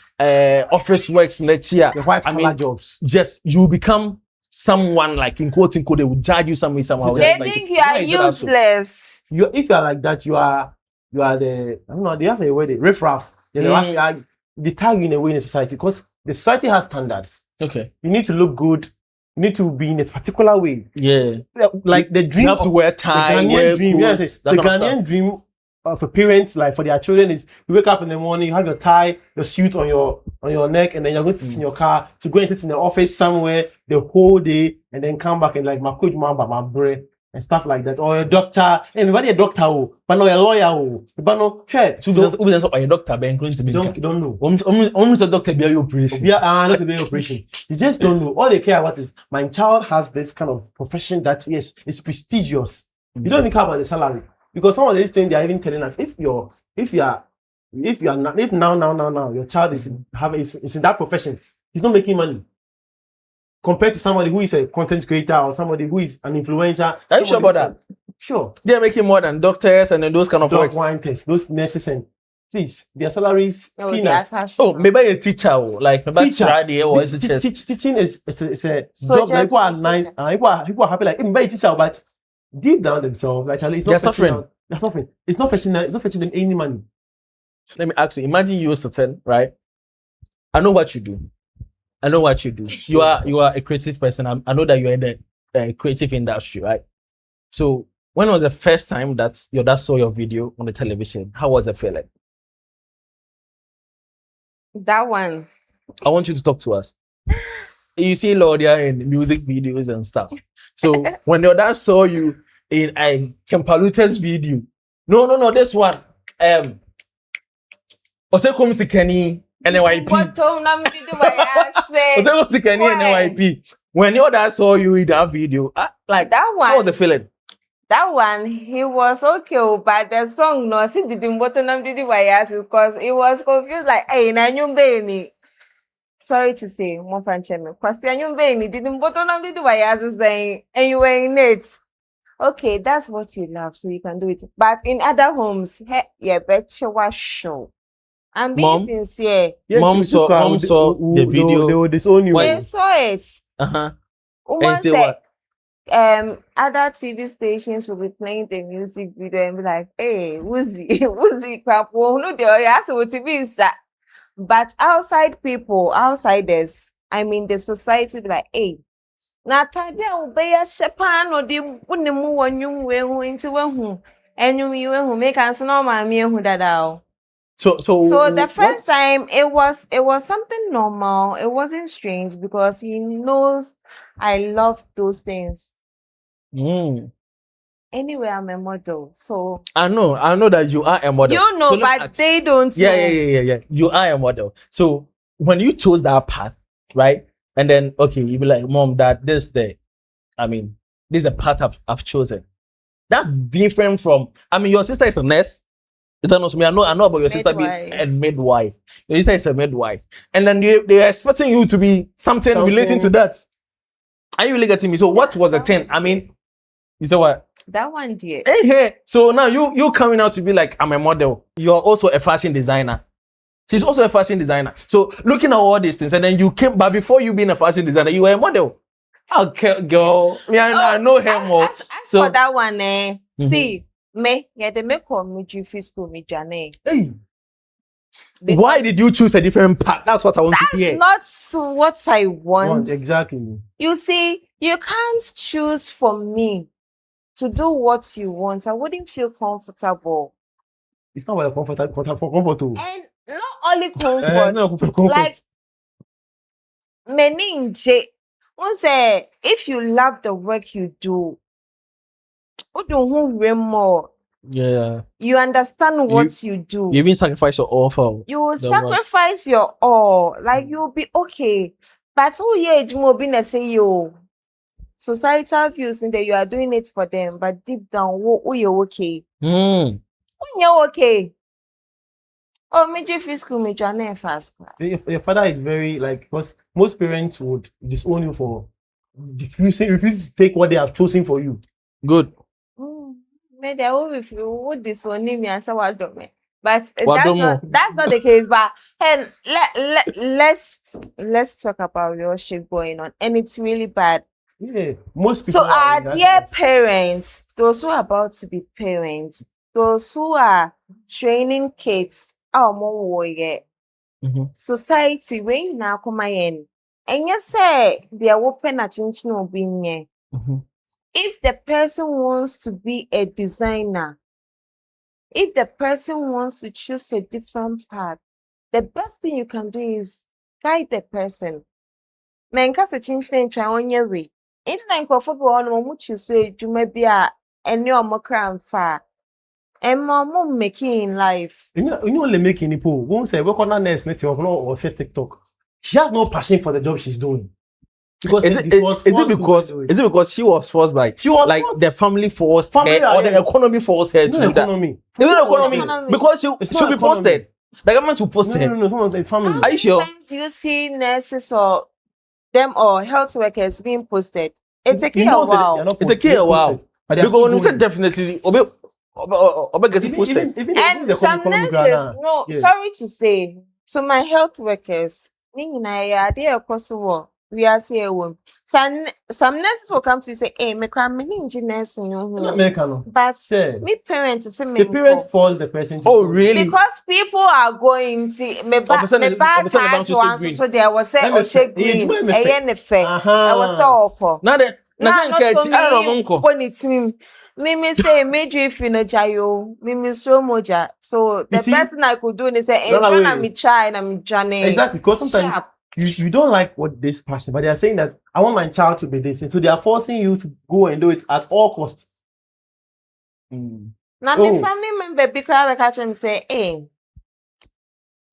S1: office works next year.
S3: The white
S1: I
S3: collar
S1: mean,
S3: jobs.
S1: just you become someone like in quote unquote, they will judge you somehow.
S2: They
S1: Like,
S2: think you
S1: why
S2: are
S1: is it that so?
S2: useless.
S3: If you are like that, you are the I don't know, they have a word, riffraff. You know, they tag you in a way in the society because the society has standards.
S1: Okay.
S3: You need to look good you need to be in a particular way.
S1: Yeah.
S3: Like the dream
S1: You have to
S3: of
S1: wear
S3: the
S1: tie,
S3: Ghanaian
S1: wear
S3: dream.
S1: coats,
S3: Yes,
S1: that
S3: the
S1: kind of
S3: Ghanaian
S1: stuff.
S3: dream of a parent, like for their children, is you wake up in the morning, you have your tie, your suit on your neck, and then you're going to sit in your car to go and sit in the office somewhere the whole day, and then come back and like my coach mamba, my bread and stuff like that. Or a doctor, everybody a doctor, but not a lawyer, but no, sure.
S1: So, a doctor, Ben, going to be
S3: You don't know.
S1: almost a doctor, be your operation.
S3: Yeah, not to be operation. You just don't know. All they care about is my child has this kind of profession that yes, it's prestigious. You don't even care about the salary because some of these things they are even telling us if now your child is in that profession, he's not making money compared to somebody who is a content creator or somebody who is an influencer.
S1: Are you sure about that?
S3: Sure.
S1: They're making more than doctors and then those kind of
S3: Dog
S1: works.
S3: wine tests, those nurses and please, their salaries
S2: No,
S3: peanuts.
S1: Oh, maybe a teacher, like maybe
S3: Teacher.
S1: Friday or is it just
S3: Teaching is a
S2: Soldier
S3: job like people are
S2: to
S3: nice.
S2: soldier.
S3: People are happy like maybe teacher, but deep down themselves, like it's not
S1: They're
S3: fetching
S1: suffering.
S3: out- They're suffering. It's not fetching them any money.
S1: let me ask you, imagine you certain, right? I know what you do. You are a creative person. I know that you're in the creative industry, right? So when was the first time that your dad saw your video on the television? How was it feeling?
S2: That one.
S1: I want you to talk to us. You see Laudia in music videos and stuff. So when your dad saw you in a Kempalute's video, no, this one, Oseko Msikeni NYP.
S2: Bottom nam did what I say.
S1: Oseko Msikeni
S2: Why?
S1: NYP. When your dad saw you in that video, like
S2: That one.
S1: how was the feeling?
S2: That one, he was okay, but the song no, he didn't bottom nam did what I because he was confused like, hey, na nyumbe. Sorry to say, mon franchement, because nyumbe didn't bottom nam did what I saying, and you were in it. Okay, that's what you love, so you can do it. But in other homes, hey, yeah, bet you was show. I'm being
S1: Mom?
S2: sincere.
S1: Mom saw the video.
S3: They will disown you.
S1: Why?
S2: They saw it.
S1: And
S2: One
S1: say
S2: said,
S1: what?
S2: other TV stations will be playing the music video and be like, hey, Woozy, crap, no, they are so TV. But outsiders, I mean, the society be like, hey, Natalia Ubaya Shapan or the Bunemu one young way who into one and you who make us no mammy who that out.
S1: So
S2: So the first
S1: what's-
S2: time it was something normal. It wasn't strange because he knows I love those things.
S1: Mm.
S2: Anyway, I'm a model. So
S1: I know that you are a model.
S2: you know,
S1: So let's
S2: but
S1: ask-
S2: they don't know.
S1: Yeah. You are a model. So when you chose that path, right? And then okay, you be like, Mom, Dad, this is a path I've chosen. That's different from. I mean, your sister is a nurse. Is that not me? I know about your sister being
S2: Midwife.
S1: a midwife. Your sister is a midwife, and then they are expecting you to be something relating to that. Are you really getting me? So what was the thing? I mean, you said what?
S2: That one, dear.
S1: Hey. So now you coming out to be like, I'm a model. You're also a fashion designer. She's also a fashion designer. So looking at all these things, and then you came, but before you being a fashion designer, you were a model. Okay, girl. Yeah, I know her more.
S2: As
S1: So
S2: for that one,
S1: Mhm.
S2: see, me, yeah, they make midwifery school, me, Jane.
S1: hey, why did you choose a different path? That's what I want to hear.
S2: Not what I want.
S3: Exactly.
S2: You see, you can't choose for me to do what you want. I wouldn't feel comfortable.
S3: It's not about comfort too.
S2: And not only comfort,
S3: No, comfort.
S2: like meninge. One say, if you love the work you do, what do you read more?
S1: Yeah,
S2: You understand what you do.
S1: you even sacrifice your all for.
S2: You will
S1: the work.
S2: sacrifice your all. Like you'll be okay. But oh yeah, you say you. Societal views in that you are doing it for them, but deep down, you're okay.
S1: Mm.
S2: You're okay. Oh, midwifery school, major first class.
S3: Your father is very like because most parents would disown you for refuse to take what they have chosen for you.
S1: Good.
S2: Maybe I will if you would disown me and say what do me. But
S1: What do more?
S2: that's not the case. But hey, let's talk about relationship going on, and it's really bad.
S3: Yeah, most people.
S2: So
S3: are
S2: our
S3: in that
S2: dear
S3: state.
S2: parents, those who are about to be parents, those who are training kids, our more warrior
S1: Mhm.
S2: society when now come in And you say they are open attention or being here.
S1: Mhm.
S2: If the person wants to be a designer, if the person wants to choose a different path, the best thing you can do is guide the person. Men kasa chinchine try on your way. Instant crofo on what you say, you may be a and your mokran far. And mom making in life.
S3: You know only making people won't say work on a nurse network or share TikTok. She has no passion for the job she's doing. Because
S1: Is it because she was forced by
S3: She was
S1: like
S3: forced.
S1: the family forced
S3: Family,
S1: her or the
S3: yes.
S1: economy forced her to
S3: no
S1: do that?
S3: economy.
S1: Is it the economy?
S2: Economy.
S1: Because
S3: It's
S1: she'll
S3: not
S1: be
S3: economy.
S1: posted. The government will post her.
S3: No, it's not the family.
S2: How
S1: Are you sure?
S2: Sometimes you see nurses or them or health workers being posted. It take
S3: You
S2: a
S3: know, say
S2: while.
S3: they're not
S1: It
S3: posted,
S1: take a
S3: they're
S1: while.
S3: posted, but they're
S1: Because
S3: still
S1: when you said
S3: going.
S1: definitely, obe getting posted.
S3: Even
S2: And
S3: the
S2: some
S3: economy
S2: nurses,
S3: grant,
S2: no,
S3: yeah.
S2: sorry to say, so my health workers, they are possible. We are saying one. Some nurses will come to you say, "Hey, me cram me nurse
S3: Not
S2: no."
S3: American.
S2: But
S3: Yeah.
S2: me parents say me
S3: The parent forced the person to
S1: Oh,
S3: go.
S1: really?
S2: because people are going to me
S1: Officer,
S2: bad
S1: officer,
S2: time
S1: about to
S2: to
S1: say
S2: answer.
S1: green.
S2: So there was say
S3: Let me
S2: or shake
S3: say,
S2: green.
S3: let me say.
S2: I fair.
S3: Uh-huh.
S2: I was so awkward.
S1: Now that
S2: Na
S1: na
S2: no
S1: say
S2: to
S1: nkechi, I don't know
S2: me
S1: unko.
S2: when it's me. Mimi say major if in a jayo, Mimi so moja. So the
S3: see,
S2: best thing I could do is say,
S3: no, no,
S2: "Enjoy
S3: wait.
S2: me try and I'm journey."
S3: Exactly, because sometimes
S2: Sharp.
S3: you don't like what this person, but they are saying that I want my child to be this, and so they are forcing you to go and do it at all costs.
S2: Now
S3: Oh.
S2: my family member because I catch him say, "Hey,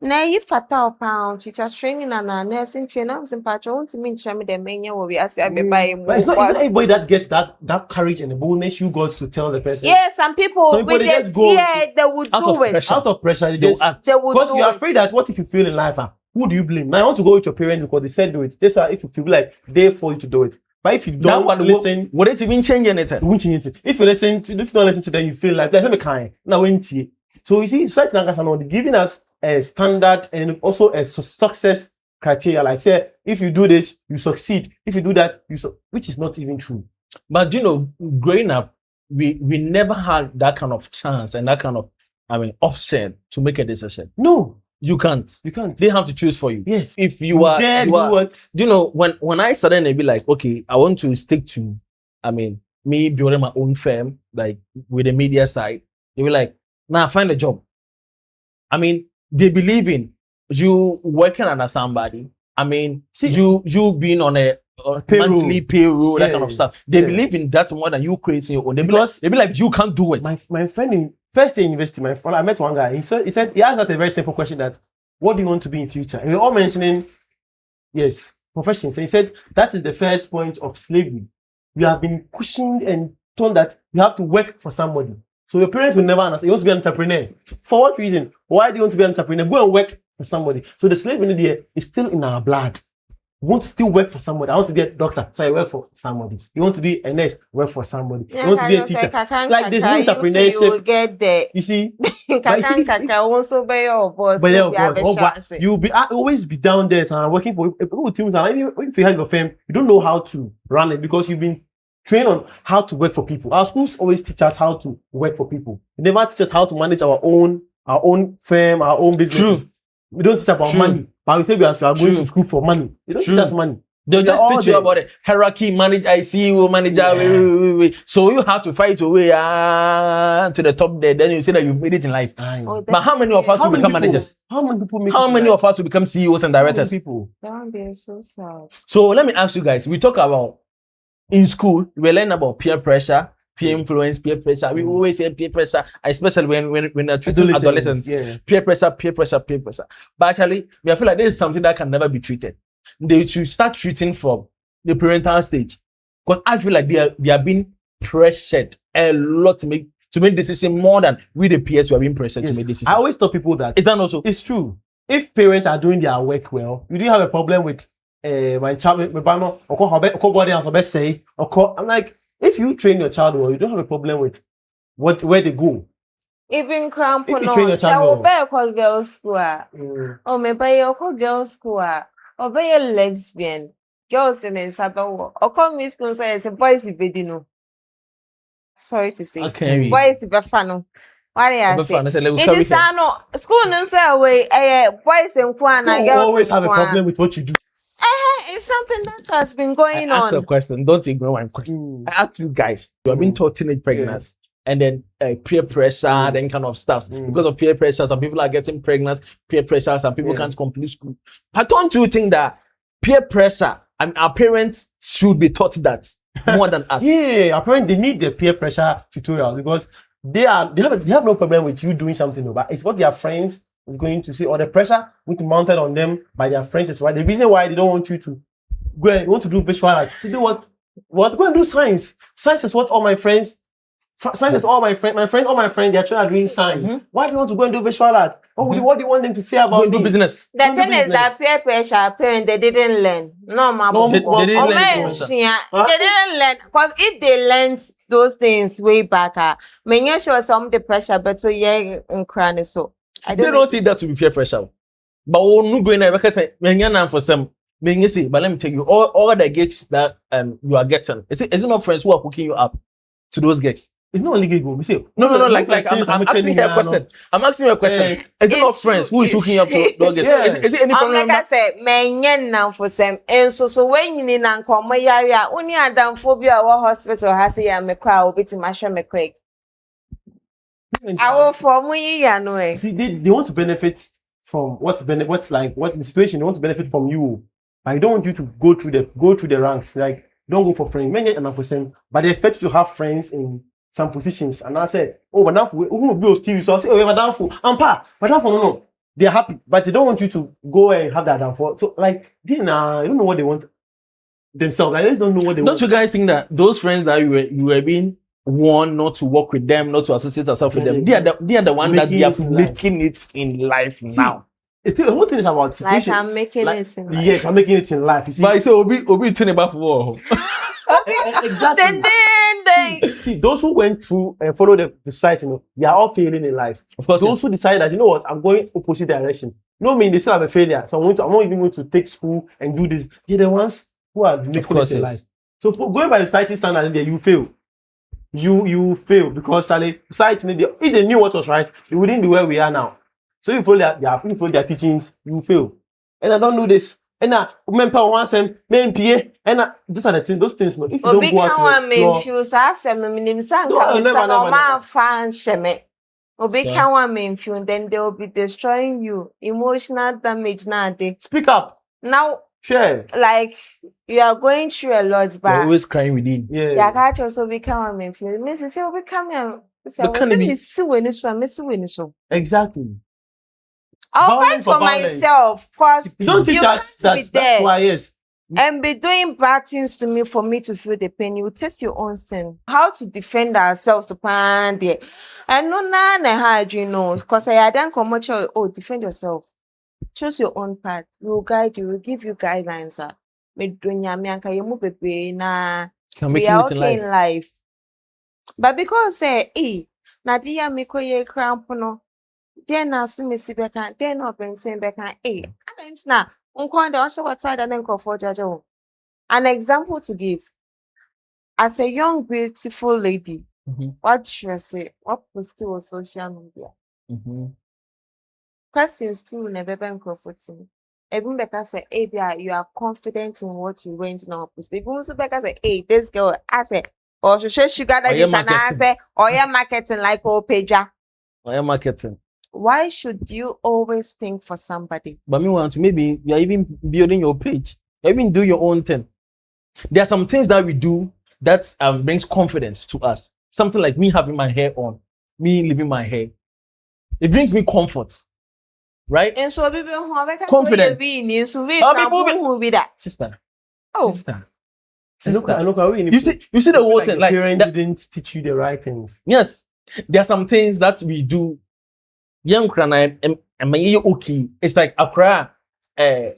S2: na you fatal pound, teacher training and a nursing training. I'm saying, "Patron, want to mean show me the menu where we are say I be buy
S3: But it's not everybody that gets that courage and the boldness you got to tell the person.
S2: Yeah, some people
S3: Some people,
S2: with
S3: they
S2: the
S3: just go
S2: fear they would
S1: out
S2: do
S1: of
S2: it.
S1: pressure.
S3: Out of pressure, they
S1: They'll
S3: just
S1: act.
S2: They would
S3: because
S2: do
S3: you're
S2: it.
S3: afraid that what if you fail in life? Who do you blame? Now I want to go with your parents because they said do it. Just if you feel like they force you to do it. But if you
S1: That
S3: don't
S1: one
S3: listen,
S1: would it even change anything?
S3: you won't change it. If you don't listen to them, you feel like let me kind. Now when so you see, society now giving us a standard and also a success criteria. Like say, if you do this, you succeed. If you do that, which is not even true.
S1: But you know, growing up, we never had that kind of chance and that kind of option to make a decision.
S3: No,
S1: You can't.
S3: you can't.
S1: They have to choose for you.
S3: Yes.
S1: If you are,
S3: dare
S1: you
S3: do
S1: are
S3: what?
S1: you know, when I started and be like, okay, I want to stick to, me building my own firm, like with the media side, they were like, nah, find a job. They believe in you working under somebody.
S3: See-
S1: you being on a
S3: Payroll.
S1: monthly payroll, that
S3: Yeah,
S1: kind of stuff. They
S3: yeah.
S1: believe in that more than you creating your own.
S3: Because-
S1: They be like, you can't do it.
S3: My friend in first day in university, my friend, I met one guy. He said he asked that a very simple question that what do you want to be in future? And we were all mentioning yes, professions. And he said that is the first point of slavery. You have been cushioned and told that you have to work for somebody. So your parents will never understand. You want to be an entrepreneur. For what reason? Why do you want to be an entrepreneur? Go and work for somebody. So the slavery there is still in our blood. You want to still work for somebody. I want to be a doctor, so I work for somebody. You want to be a nurse, work for somebody. You want to be a teacher. Like there's no
S2: You will
S3: entrepreneurship.
S2: get there.
S3: You see,
S2: Kaka also be your boss.
S3: but
S2: so
S3: yeah,
S2: we have a
S3: of course,
S2: chance.
S3: you'll be always be down there and working for people with teams. And even if you have your firm, you don't know how to run it because you've been trained on how to work for people. Our schools always teach us how to work for people. They never teach us how to manage our own firm, our own businesses.
S1: True.
S3: We don't teach about
S1: True.
S3: money, but we say we are going
S1: True.
S3: to school for money. They don't
S1: True.
S3: teach us money.
S1: They'll
S3: They're
S1: just
S3: all
S1: teach you
S3: there.
S1: about it. Hierarchy, manage ICU, manager.
S3: Yeah.
S1: Wait. So you have to fight your way to the top there. Then you say that you've made it in life.
S2: Oh,
S1: But how many of us
S3: How
S1: will
S3: many
S1: become
S3: people-
S1: managers?
S3: How many people make
S1: How
S3: it
S1: many
S3: like-
S1: of us will become CEOs and
S3: how many
S1: directors?
S3: people?
S2: That one be so sad.
S1: So let me ask you guys. We talk about in school. We learn about peer pressure, peer influence, peer pressure. We always say peer pressure, especially when they're treating adolescents.
S3: Yeah.
S1: Peer pressure, peer pressure, peer pressure. But actually, I feel like this is something that can never be treated. They should start treating from the parental stage, because I feel like they are being pressured a lot to make decisions more than we the peers who are being pressured to
S3: Yes.
S1: make decisions.
S3: I always tell people that
S1: Is that also?
S3: it's true. If parents are doing their work well, you do have a problem with my child. I'm like, if you train your child well, you don't have a problem with where they go.
S2: Even cramp
S3: If you
S2: no.
S3: train your
S2: So
S3: child
S2: we better call girls school. Oh, me buy your call girls school. Or buy your lesbian. Girls in Sabawo. Or call me school so it's a boys no. Sorry to say.
S1: Okay.
S2: Boys befano. What do you say? It
S1: It
S2: is no school no say away boys and kwana
S3: You
S2: girls.
S3: always have a
S2: nkwa.
S3: problem with what you do.
S2: it's something that has been going
S1: I asked a
S2: on.
S1: question. Don't ignore my question. I asked you guys. You have been taught teenage pregnancy. And then peer pressure, then kind of stuff. Because of peer pressure, some people are getting pregnant. Peer pressure, some people can't complete school. But don't you think that peer pressure and our parents should be taught that more than us?
S3: Yeah, apparently they need the peer pressure tutorial because they have no problem with you doing something, but it's what their friends is going to say, or the pressure which mounted on them by their friends is why the reason why they don't want you to go and want to do visual arts. To do what go and do science. Science is what all my friends. Science is all my friends. All my friends, their children are doing science. Why do you want to go and do visual art? What do you want them to say about
S1: Go and do business.
S2: The thing is that peer pressure, parents, they didn't learn. No, my
S3: No,
S1: they didn't learn.
S2: They didn't learn. Because if they learned those things way back, may sure some the pressure, but so yeah, in crying so.
S1: They don't see that to be peer pressure. But we're not going there because for some. But let me tell you, all the gigs that you are getting, is it not friends who are hooking you up to those gigs?
S3: It's not only gig. We say
S1: No. Like I'm asking you a question. I'm asking you a question. Is it not friends who is hooking up to those gigs?
S3: Yeah.
S1: Is it any friend?
S2: Like I said, men now for some. And so when you need and come, my area only a damn phobia or hospital has a me crowd bit my show me quick. I will from we no.
S3: See, they want to benefit from what the situation. They want to benefit from you. I don't want you to go through the ranks. Like, don't go for friends. Men and for same, but they expect you to have friends in some positions. And I said, oh, but now who will be on TV? So I say, oh, yeah, Madam for no. They're happy, but they don't want you to go and have that downfall. So like, they don't know what they want themselves. Like, they just don't know what they want.
S1: Don't you guys think that those friends that you were being warned not to work with them, not to associate yourself with them, they are the one that they are making it in life now.
S3: The whole thing is about situation.
S2: Like I'm making it in life.
S3: Yes, I'm making it in life. You see,
S1: But so Obi turn about for war.
S3: exactly. See, those who went through and followed the society, they are all failing in life.
S1: Of course,
S3: Those who decide that, you know what, I'm going opposite direction. No, mean they still have a failure. So I'm not even going to take school and do this. They're the ones who are making it in life. So for going by the society standard, you fail. You fail because society, if they knew what was right, it wouldn't be where we are now. So if you follow their teachings, you fail. And I don't do this. And I remember once and these are the things, those things. If you don't go out to
S2: explore, then they will be destroying you. Emotional damage nowadays.
S3: Speak up.
S2: Now,
S3: Share.
S2: like you are going through a lot,
S1: You're
S2: but
S1: always crying within.
S3: Yeah.
S2: can't also become a influence. Means say we become a
S3: Exactly.
S2: I'll fight
S3: Violence
S2: for
S3: for violence.
S2: myself because
S3: Don't teach us
S2: can't
S3: that.
S2: be there
S3: That's why, yes.
S2: and be doing bad things to me for me to feel the pain. You test your own sin. How to defend ourselves upon there. And no how do you know? Because I don't come defend yourself. Choose your own path. We will guide you, we will give you guidelines. We are okay in life. But because Nadia Mikoye crampono, then na sumisi beka, then no pensing beka, and na unkwanda also what side and then for Jajo. An example to give. As a young, beautiful lady, what should I say? What post on social media? Questions too never been comforting. Even Becca say, you are confident in what you went now. Even also Becca say, this girl, I say, or she says she got this and I say, or you're marketing like old Pedra.
S1: I am marketing.
S2: Why should you always think for somebody?
S1: But meanwhile, maybe you're even building your page. You even do your own thing. There are some things that we do that brings confidence to us. Something like me having my hair on, me leaving my hair. It brings me comfort. Right?
S2: And so people
S1: confident.
S2: Who be that?
S1: Sister.
S2: Oh.
S1: Sister.
S3: You
S1: see the whole thing. Like
S3: parents didn't teach you the right things.
S1: Yes. There are some things that we do. Young crana okay. It's like Accra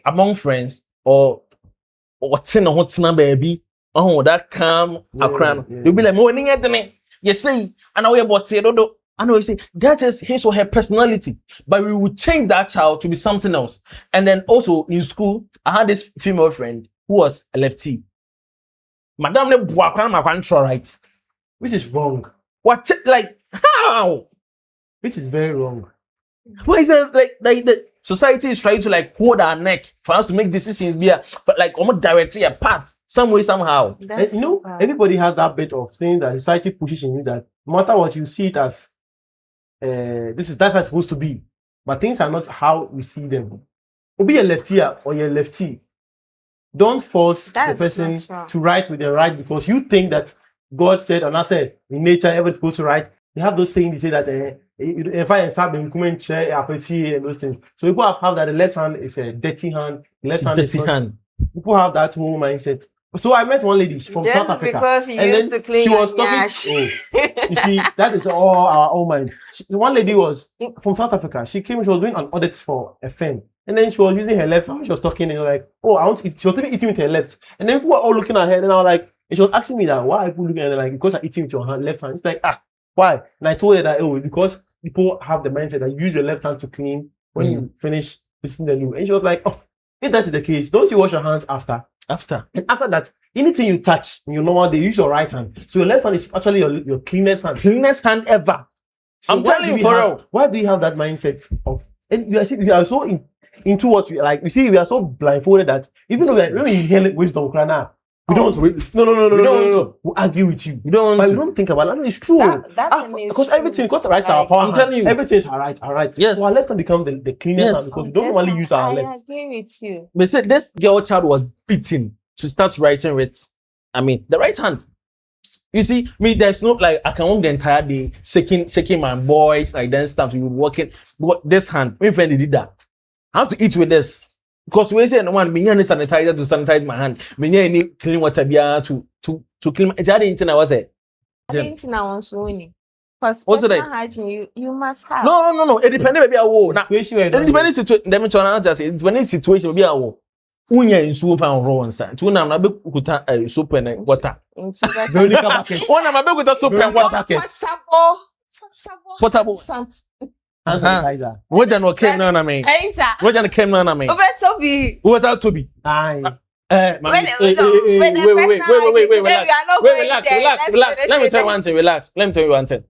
S1: among friends or what's in a hot baby. Oh, that calm Accra. You'll be like, morning at me. You see, I know about it. I know you say that is his or her personality, but we will change that child to be something else. And then also in school, I had this female friend who was a lefty. Madame ne boakwan ma kwantra, right?
S3: Which is wrong.
S1: What like how?
S3: Which is very wrong.
S1: Why is that like society is trying to like hold our neck for us to make decisions but like almost directing a path some way somehow.
S2: That's
S3: And, you know,
S2: bad.
S3: everybody has that bit of thing that society pushes in you that no matter what you see it as, that's how it's supposed to be, but things are not how we see them. Be a lefty or you're a lefty. Don't force
S2: That's
S3: the person
S2: not wrong.
S3: to write with their right because you think that God said or not said in nature everyone's supposed to write. They have those sayings. They say that if I am and those things. So people have that the left hand is a dirty hand, the left hand is
S1: Dirty
S3: not.
S1: hand.
S3: People have that whole mindset. So I met one lady from
S2: Just
S3: South Africa.
S2: because he
S3: and
S2: used
S3: then
S2: to clean
S3: she
S2: your
S3: was talking.
S2: nyash.
S3: Oh, you see, that is all our own mind. One lady was from South Africa. She came. She was doing an audit for a firm, and then she was using her left hand. She was talking, and like, oh, I want to eat. She was even eating with her left, and then people were all looking at her, and I was like, and she was asking me that why are people looking at her like because you're eating with your hand, left hand. It's like why? And I told her that because people have the mindset that you use your left hand to clean when you finish listening the loo, and she was like, oh, if that's the case, don't you wash your hands after? And after that, anything you touch in your normal day, use your right hand. So your left hand is actually your cleanest hand.
S1: Cleanest hand ever.
S3: So
S1: I'm telling you for real.
S3: Why do you have that mindset of? And you are so into what we like. You see, we are so blindfolded that even though when we hear wisdom, we don't. No. We argue with you.
S1: We don't
S3: But
S1: want
S3: we
S1: to.
S3: don't think about it. It's true.
S2: That thing is
S3: Because
S2: true.
S3: everything, because the rights are our
S2: Like,
S3: power.
S1: I'm telling you.
S3: everything's all right.
S1: Yes.
S3: So our left hand become the cleanest
S1: Yes.
S3: hand because we don't normally use our
S2: I
S3: left.
S2: agree with you.
S1: They said this girl child was beaten to start writing with, the right hand. You see, there's no like I can walk the entire day shaking my voice like then stuff. You walking, but this hand, my friend did that. I have to eat with this because we say no one me any sanitizer to sanitize my hand. Me any clean water bia to clean. It's the thing I was say.
S2: Because
S1: What's it
S2: personal
S1: like?
S2: hygiene, you must have.
S1: No. It depends maybe I will. Now,
S3: Situation where you
S1: it
S3: don't
S1: depends situation. Let me try just say it depends situation maybe I will. Unya nsuo fa nro nsa. Tu na be kuta soap and water.
S2: Into that.
S3: Veronica basket.
S1: One na be kuta soap and water. Portable.
S3: Hand
S1: Uh-huh.
S3: sanitizer.
S1: What no came na me.
S2: Enter.
S1: What no came na me.
S2: Obeto be.
S1: Who was that to be?
S3: Aye.
S1: Wait,
S2: Wait,
S1: relax. Let me tell you one thing. Relax. Let me tell you one thing.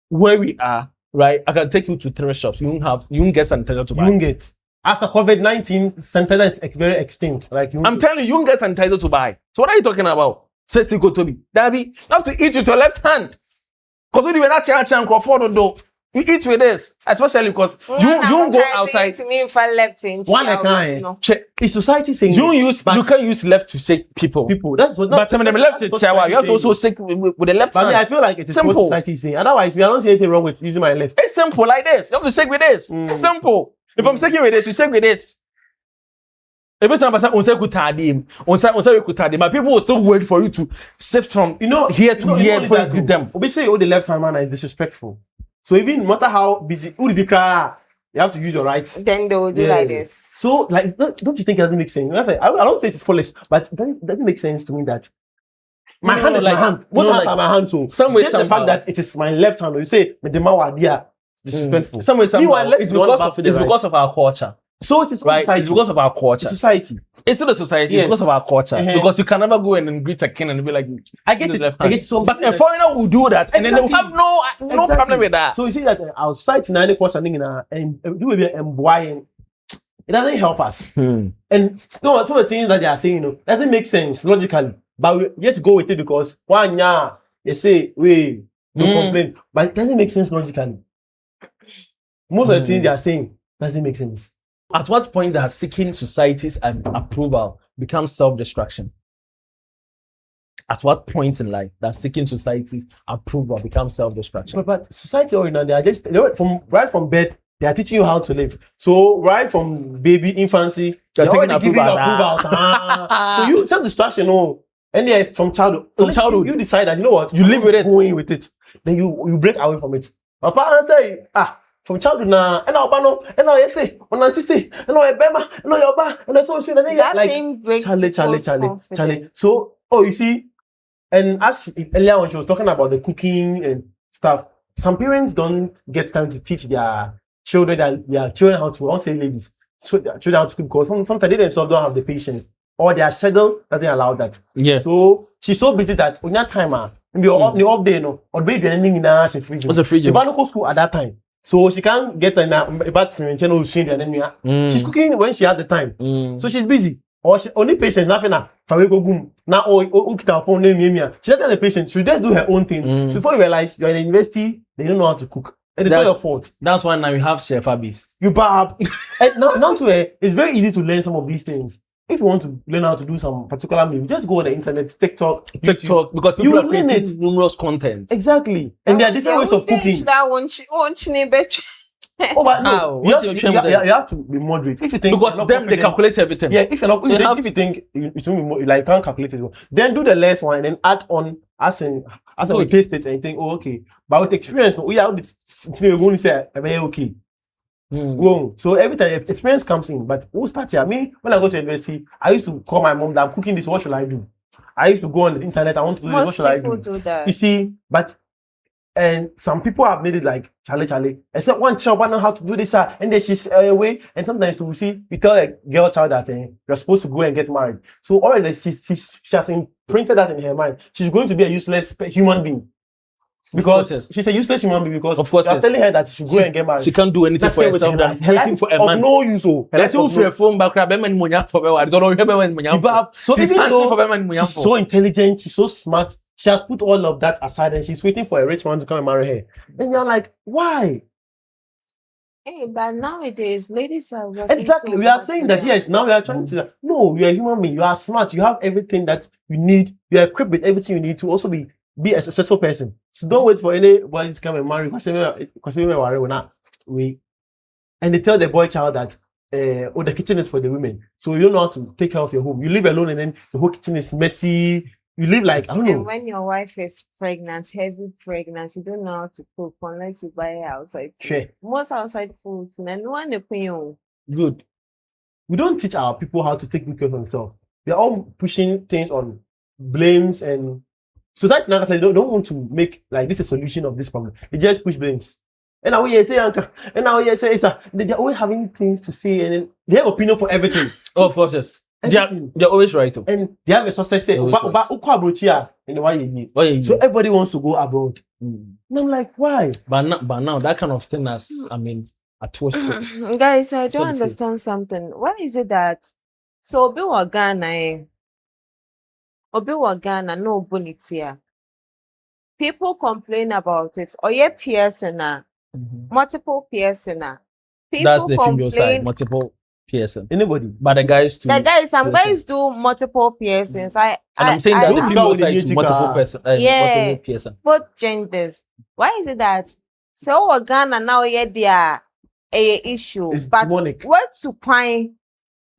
S1: Where we are, right? I can take you to 3 shops. You won't get sanitizer to
S3: You
S1: buy.
S3: won't get. After COVID-19, sanitizer is very extinct. Like
S1: I'm telling you, you won't get sanitizer to buy. So what are you talking about? Say Siko Toby. Dabi, you have to eat with your left hand. Because when you not do you eat with this, especially because you won't go outside.
S2: To me, if I left in,
S3: One kind. Is society saying
S1: You can't use left to shake people.
S3: That's what.
S1: But some of them left
S3: that's
S1: it
S3: what
S1: shower. You have to
S3: society
S1: also
S3: is saying.
S1: shake with the left
S3: But I mean,
S1: hand.
S3: I feel like it is
S1: Simple.
S3: what society is saying. Otherwise, we are not seeing anything wrong with using my left.
S1: It's simple like this. You have to shake with this. It's simple. If I'm shaking with this, you shake with it. Every time I say but people will still wait for you to shift from here to here before you greet them.
S3: Obviously, all the left hand man is disrespectful. So even no matter how busy, who did you cry? You have to use your right.
S2: Then they will do like this.
S3: So, like, don't you think it doesn't make sense? I don't say it's foolish, but it doesn't make sense to me that my hand is my hand. Both hands are my hand. So,
S1: some way,
S3: just the fact that it is my left hand, or you say, disrespectful.
S1: Some way,
S3: Meanwhile,
S1: it's because of our culture.
S3: So it is
S1: Right?
S3: society.
S1: It's because of our culture.
S3: Society.
S1: It's still a society.
S3: Yes.
S1: It's because of our culture.
S3: Uh-huh.
S1: Because you can never go in and greet a king and be like,
S3: I get it.
S1: left
S3: I
S1: hand.
S3: get it. So
S1: But a foreigner will do that, and then they will have no
S3: Exactly.
S1: problem with that.
S3: So you see that our society now culture and do maybe it doesn't help us. And some of the things that they are saying, doesn't make sense logically. But we yet go with it because they say we don't complain, but it doesn't make sense logically. Most of the things they are saying doesn't make sense.
S1: At what point does seeking society's approval become self-destruction? At what point in life does seeking society's approval become self-destruction?
S3: But society they are just right from birth. They are teaching you how to live. So right from baby infancy, they're
S1: taking
S3: already giving you
S1: approvals.
S3: approvals. So you self-destruction, and yes, from childhood.
S1: From childhood.
S3: You decide that, you know what?
S1: You live with it.
S3: Going with it. Then you break away from it. My parents say, from childhood now, and now you say, and now you say, and now you bema, and now you ba, and so and then
S2: That
S3: like
S2: thing breaks
S3: Charlie.
S2: people's confidence.
S3: So, you see, and as earlier when she was talking about the cooking and stuff, some parents don't get time to teach their children how to, I won't say ladies, so their children how to cook because sometimes they themselves don't have the patience or their schedule doesn't allow that.
S1: Yeah.
S3: So she's so busy that on that time, maybe off day, or baby anything in she fridge.
S1: What's the fridge?
S3: If I don't go school at that time. So she can't get in a bathroom channel She's cooking when she had the time. So she's busy. Or she only patience, nothing now. Now her phone name. She doesn't have the patience. She just do her own thing. So before you realize you're in a university, they don't know how to cook. And it's not your fault.
S1: That's why now you have Chef Abby's.
S3: You bab. And now to it's very easy to learn some of these things. If you want to learn how to do some particular meal, just go on the internet, TikTok, YouTube.
S1: Because people
S3: You
S1: are
S3: learn
S1: creating
S3: it.
S1: numerous content.
S3: Exactly. And there are different ways of cooking.
S2: That one.
S3: Oh, but
S1: How?
S3: no,
S1: What's
S3: you
S1: your
S3: have,
S1: trend
S3: you,
S1: saying?
S3: you have to be moderate. If you think
S1: Because
S3: you're not
S1: them, they
S3: confident-
S1: calculate everything.
S3: Yeah, if you're not,
S1: So you have
S3: if you think it won't be more, like you can't calculate it, then do the less one and then add on as in we
S1: Good.
S3: taste it and you think, oh okay. But with experience, we are going to say, okay. Whoa. So every time experience comes in, but we'll start here. I mean, when I go to university, I used to call my mom that I'm cooking this. What should I do? I used to go on the internet. I want to do this. What
S2: Most
S3: should I
S2: people
S3: do?
S2: do that.
S3: You see, but and some people have made it like Charlie. Except one child, I know how to do this, and then she's away. And sometimes to see, you tell a girl child that you're supposed to go and get married. So already she has imprinted that in her mind. She's going to be a useless human being. Because
S1: yes.
S3: she's a useless human being because
S1: Of course,
S3: you're
S1: yes.
S3: telling her that she should go and get married.
S1: She can't do anything for
S3: Nothing with
S1: herself
S3: her
S1: than
S3: life.
S1: helping
S3: Life
S1: for a
S3: of
S1: man.
S3: no use. Oh.
S1: Let's
S3: Life of
S1: say phone back up. Beman munya for I don't know. Beman munya.
S3: So
S1: She's
S3: even
S1: asking for
S3: though
S1: Beman munya
S3: she's
S1: for.
S3: so intelligent, she's so smart, she has put all of that aside and she's waiting for a rich man to come and marry her. And you're like, why?
S2: Hey, but nowadays, ladies are working
S3: Exactly.
S2: so
S3: We are
S2: hard
S3: saying
S2: for
S3: that
S2: them.
S3: yes, now we are trying to say that no, you're a human being, you are smart, you have everything that you need, you are equipped with everything you need to also be a successful person. So don't wait for anybody to come and marry. Wait. And they tell the boy child that oh, the kitchen is for the women. So you don't know how to take care of your home. You live alone and then the whole kitchen is messy. You live like, I don't know.
S2: And when your wife is pregnant, heavy pregnant, you don't know how to cook unless you buy outside food.
S3: Sure.
S2: Most outside foods, and no one you.
S3: Good. We don't teach our people how to take good care of themselves. They're all pushing things on blames and society now they don't want to make like this a solution of this problem. They just push blames. And now we say, Uncle, and now we say, sir, they're always having things to say and then they have opinion for everything.
S1: Oh, of course, yes.
S3: Everything.
S1: They're always right. Too.
S3: And they have a success say,
S1: Always
S3: but
S1: Why you
S3: so everybody wants to go abroad. And I'm like, why?
S1: But now that kind of thing has, I mean, a twist.
S2: Guys, I
S1: what
S2: don't
S1: they say.
S2: understand something. Why is it that so Obi wa Ghana, no bonitia? People complain about it. Or yeah, piercing, multiple piercing. People
S1: That's the female side,
S2: complain.
S1: multiple piercing.
S3: Anybody?
S1: But the guys too.
S2: The guys, some
S1: piercing.
S2: guys do multiple piercings.
S1: And I'm saying that
S3: I
S1: the
S3: have-
S1: female
S3: With the
S1: side to
S3: music,
S1: multiple person,
S2: Yeah.
S1: multiple piercing.
S2: both genders. Why is it that so we're Ghana now yeah there a issue,
S3: It's
S2: but
S3: demonic.
S2: what to find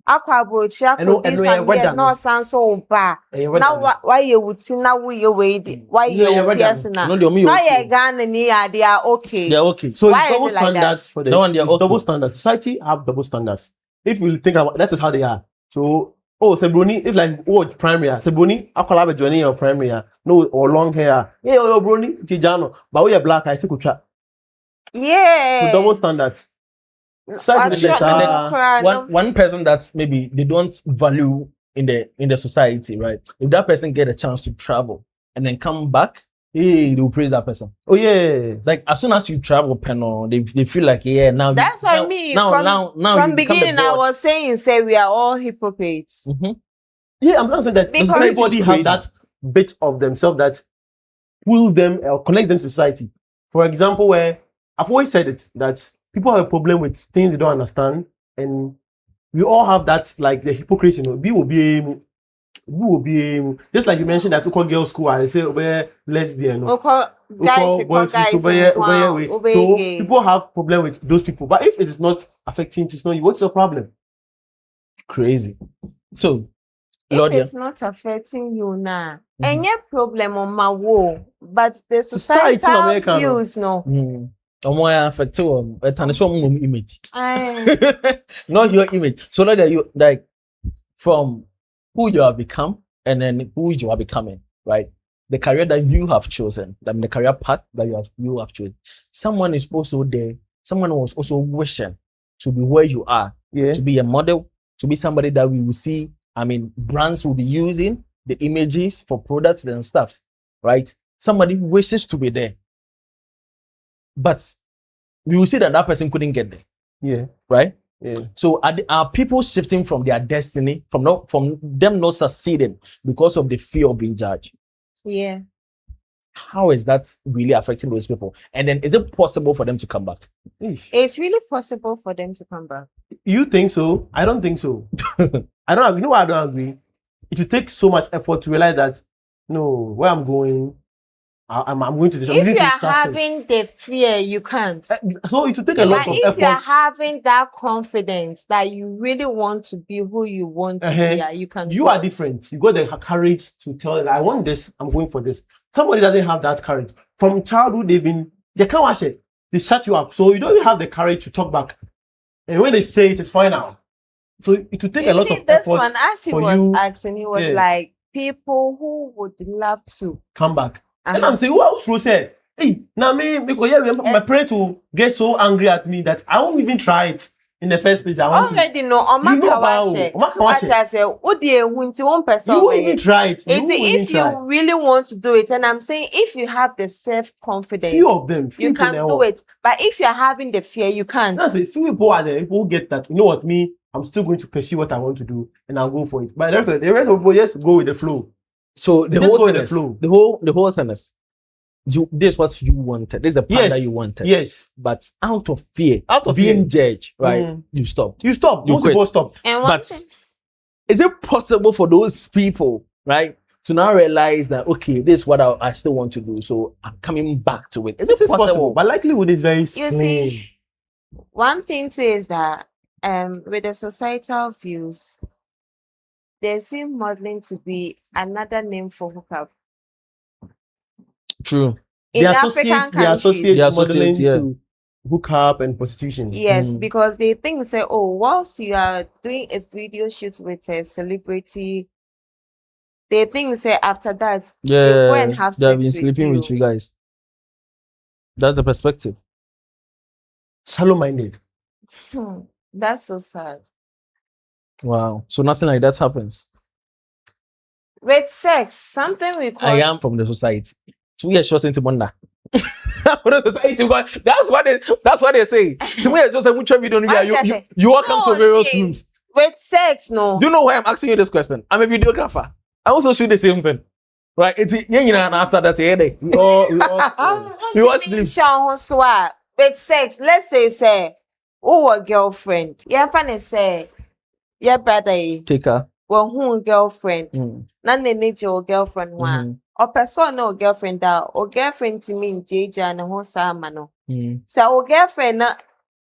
S2: aquabrochi
S3: Ɛno-
S2: this
S3: ɛno yɛ
S2: and
S3: weather
S2: yes
S3: no.
S2: no sound so bad.
S3: Now
S2: Now why you would see now we you wait why
S3: No, yeah,
S2: you
S3: weather.
S2: piercing now?
S1: No, they're
S2: Now
S1: okay.
S2: yeah Ghana they are okay.
S1: They're okay.
S3: So
S2: Why
S3: it's
S2: is
S3: double
S2: it like
S3: standards
S2: that?
S3: for the
S1: No one, they're
S3: it's
S1: okay.
S3: double standards. Society have double standards. If you think about that is how they are. So Sebroni, if like primary, Sebroni, I collaborate joining your primary, no or long hair. Yeah, your brony, Tijano, but we are black, I see kucha.
S2: Yeah.
S3: So double standards. Society
S2: I'm
S3: is
S2: sure
S3: like,
S2: I'm crying.
S1: One person that maybe they don't value in the society, right? If that person get a chance to travel and then come back, hey, they will praise that person.
S3: oh yeah.
S1: Like as soon as you travel, Peno, they feel like yeah now.
S2: That's what I mean. From
S1: you become
S2: beginning,
S1: the
S2: I
S1: boss.
S2: was saying, say we are all hypocrites.
S1: Mhm.
S3: Yeah, I'm saying that
S2: Because
S3: everybody
S1: it's
S3: have
S1: crazy.
S3: that bit of themselves that pull them or connect them to society. For example, where I've always said it that people have a problem with things they don't understand, and we all have that, like the hypocrisy. You know, we will be just like you mentioned that to call girls school and they say we're lesbian. No?
S2: Guys,
S3: Boys,
S2: guys,
S3: so people have problem with those people. But if it is not affecting, it's not you. What's your problem?
S1: Crazy. So,
S2: if
S1: Lord,
S2: it's not affecting you now, any problem on my wall, but the
S3: Society in
S2: societal
S3: America, no.
S2: views, no.
S1: Omo ya affect you. Tarnish image.
S2: Aye.
S1: Not your image. So that you like from who you have become and then who you are becoming, right? The career that you have chosen, the career path that you have chosen. Someone is also there. Someone was also wishing to be where you are,
S3: Yeah.
S1: to be a model, to be somebody that we will see. I mean, brands will be using the images for products and stuff, right? Somebody wishes to be there. But we will see that that person couldn't get there,
S3: Yeah.
S1: right?
S3: Yeah.
S1: So are people shifting from their destiny, from them not succeeding because of the fear of being judged?
S2: Yeah.
S1: How is that really affecting those people? And then is it possible for them to come back?
S3: Eesh.
S2: It's really possible for them to come back.
S3: You think so? I don't think so. I don't agree. You know why I don't agree? It will take so much effort to realize that no, where I'm going, I'm going to this. I'm
S2: If
S3: leading
S2: you
S3: to
S2: are
S3: distraction.
S2: having the fear, you can't.
S3: So it will take a
S2: But
S3: lot of
S2: if you are
S3: effort.
S2: having that confidence that you really want to be who you want to be, you can.
S3: You
S2: do
S3: are
S2: it.
S3: different. You got the courage to tell them, I want this, I'm going for this. Somebody doesn't have that courage. From childhood, they can't watch it. They shut you up. So you don't even have the courage to talk back. And when they say it is final. So it will take
S2: You
S3: a lot
S2: see,
S3: of
S2: this
S3: effort
S2: one, as he
S3: for
S2: was
S3: you
S2: asking, he was
S3: Yeah.
S2: like, people who would love to.
S3: come back. And
S2: Uh-huh.
S3: I'm saying, who else who said, hey, now me, because yeah, my parents will get so angry at me that I won't even try it in the first place. I want to.
S2: Already know,
S3: You know about
S2: Omakawashe.
S3: Omakawashe.
S2: What I say, Udi Wunti, one person.
S3: You won't even try it. You
S2: It's
S3: won't even
S2: if
S3: try.
S2: you really want to do it, and I'm saying if you have the self-confidence,
S3: Few of them, few
S2: you
S3: people
S2: can
S3: they
S2: do
S3: will.
S2: it. But if you're having the fear, you can't.
S3: That's it. Few people are there who get that. You know what, me, I'm still going to pursue what I want to do and I'll go for it. But the rest of people just go with the flow.
S1: So the
S3: Just
S1: whole
S3: go with
S1: thing
S3: the
S1: is,
S3: flow.
S1: the whole thing is, this is what you wanted. This is the path
S3: Yes.
S1: that you wanted.
S3: Yes.
S1: But out of fear,
S3: Out of
S1: being
S3: fear.
S1: judged, right?
S3: Mm.
S1: You stopped.
S3: You stop.
S1: You
S3: Most
S1: quit.
S3: people stopped.
S2: And one
S1: But
S2: thing,
S1: is it possible for those people, right, to now realize that okay, this is what I still want to do, so I'm coming back to it? Is it
S3: It is
S1: possible?
S3: possible, but likelihood is very
S2: you
S3: slim.
S2: see, one thing too is that with the societal views, they see modeling to be another name for hookup.
S1: True.
S2: In
S3: They
S2: African
S3: associate
S2: countries,
S1: They associate,
S3: modeling
S1: yeah.
S3: to hook up and prostitution.
S2: yes,
S1: Mm.
S2: because they think say, oh, whilst you are doing a video shoot with a celebrity, they think say after that they go and have
S1: they have
S2: sex
S1: been sleeping with you guys. That's the perspective.
S3: Shallow-minded.
S2: That's so sad.
S1: Wow. So nothing like that happens.
S2: With sex, something we call
S1: I am from the society. 2 years short into Monda. The society, that's what they say. 2 years just much video. You all come to
S2: No,
S1: various
S2: see.
S1: rooms.
S2: with sex, no.
S1: Do you know why I'm asking you this question? I'm a videographer. I also shoot the same thing. Right? It's and after that,
S3: We all
S1: We watch this.
S2: This. With sex, let's say, oh, a girlfriend. Yeah, funny say, yeah, brother,
S1: take her.
S2: well, who girlfriend?
S1: Mm.
S2: None need your girlfriend one.
S1: Mhm.
S2: Or person no girlfriend that or girlfriend to me JJ and ho sama no.
S1: Mm.
S2: So or girlfriend na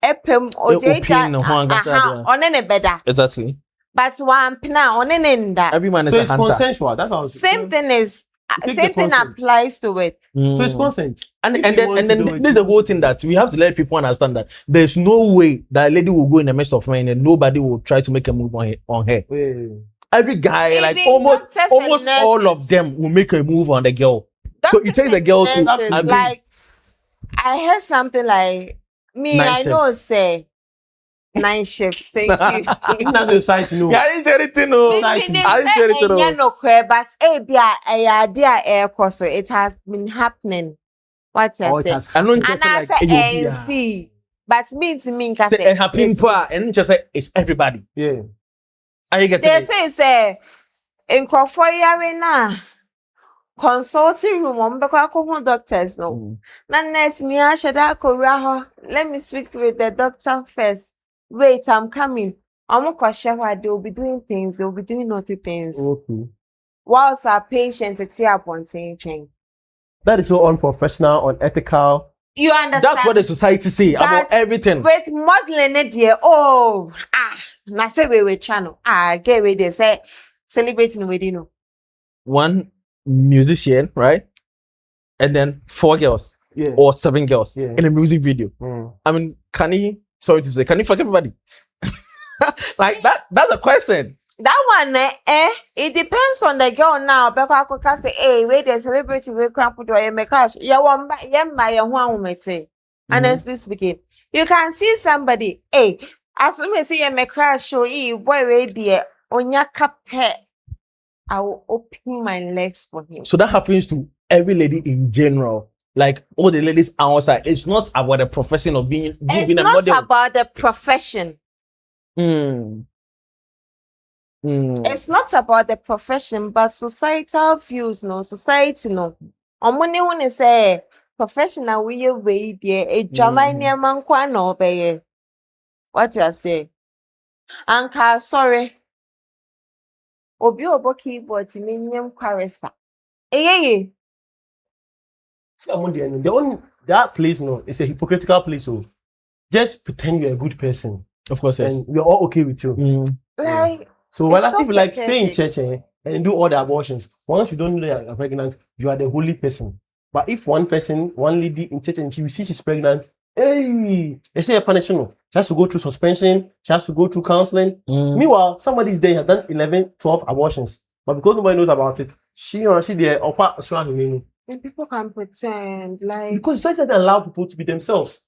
S2: epem or JJ
S1: no ho ankasa dia.
S2: on any better.
S1: Exactly.
S2: But one pina on any that.
S1: Every man is
S3: So
S1: a
S3: it's
S1: hunter.
S3: consensual. That's how
S2: Same thing is
S3: take
S2: same
S3: the
S2: thing
S3: consent.
S2: applies to it.
S1: Mm.
S3: So it's consent.
S1: And
S3: If
S1: and
S3: you
S1: then
S3: want
S1: and
S3: to
S1: then
S3: do it,
S1: there's a whole thing that we have to let people understand that there's no way that a lady will go in the midst of men and nobody will try to make a move on her.
S3: Yeah.
S1: Every guy, like
S2: Even
S1: almost
S2: doctors and
S1: all of
S2: nurses.
S1: them will make a move on the girl. So it takes a girl to
S2: Nurses,
S1: agree.
S2: like I heard something like me,
S1: Night
S2: I know
S1: shifts.
S2: say 9 shifts. Thank you.
S3: Even as a society, no.
S1: Yeah, I didn't say anything, no.
S3: Maybe
S1: I
S3: they
S1: didn't say anything, no.
S2: no crap, but it has been happening. What
S3: Oh,
S2: I
S3: it
S2: say?
S3: has
S1: I don't
S2: And
S1: just say
S2: I
S1: like
S2: say
S1: AOB,
S2: NC, but me to me,
S1: say it happen and just say it's everybody.
S3: Yeah.
S1: Are you getting
S2: they
S1: it?
S2: say in Kofoya consulting room, doctors no.
S1: Mm.
S2: Na nurse ni ashada korea. Let me speak with the doctor first. Wait, I'm coming. I'm they will be doing things, they will be doing naughty things.
S3: Okay.
S2: Whilst our patients it's here upon saying.
S3: That is so unprofessional, unethical.
S2: You understand?
S1: That's what the society say about
S2: But
S1: everything.
S2: with modeling it here, na say we channel. Get ready, they say celebrating with you know.
S1: One musician, right? And then 4 girls
S3: Yeah.
S1: or 7 girls
S3: Yeah.
S1: in a music video.
S3: Mm.
S1: I mean, can he fuck everybody? Like that's a question.
S2: That one, it depends on the girl now. Because I could say, hey, wait, the celebrity will cramp to your make cash. Yeah, one by your one woman say. Honestly speaking, you can see somebody, hey, as soon as see a crash show, boy, wait, dear, on your cup, I will open my legs for him.
S1: So that happens to every lady in general. like all the ladies outside. It's not about the profession of being
S2: It's
S1: a
S2: not
S1: model.
S2: about the profession.
S1: Mm. Mm.
S2: It's not about the profession, but societal views, no society, no. Omoni when say professional we way there a jaman near man no obey. What you say? Anka, sorry. Obi obo keyboard minium chorister. Eh.
S3: See, I'm on the end. That place, no, it's a hypocritical place. So just pretend you're a good person,
S1: Of course, yes.
S3: and we're all okay with you.
S1: Mm.
S2: Like
S3: So while
S2: It's so
S3: people like stay in
S2: pathetic.
S3: church and do all the abortions, once you don't know you're pregnant, you are the holy person. But if one lady in church and she sees she's pregnant, hey, they say a punishment. She has to go through suspension, she has to go through counseling.
S1: Mm.
S3: Meanwhile, somebody's there has done 11, 12 abortions. But because nobody knows about it, she there upper strong remaining.
S2: and people can pretend like
S3: Because society doesn't allow people to be themselves.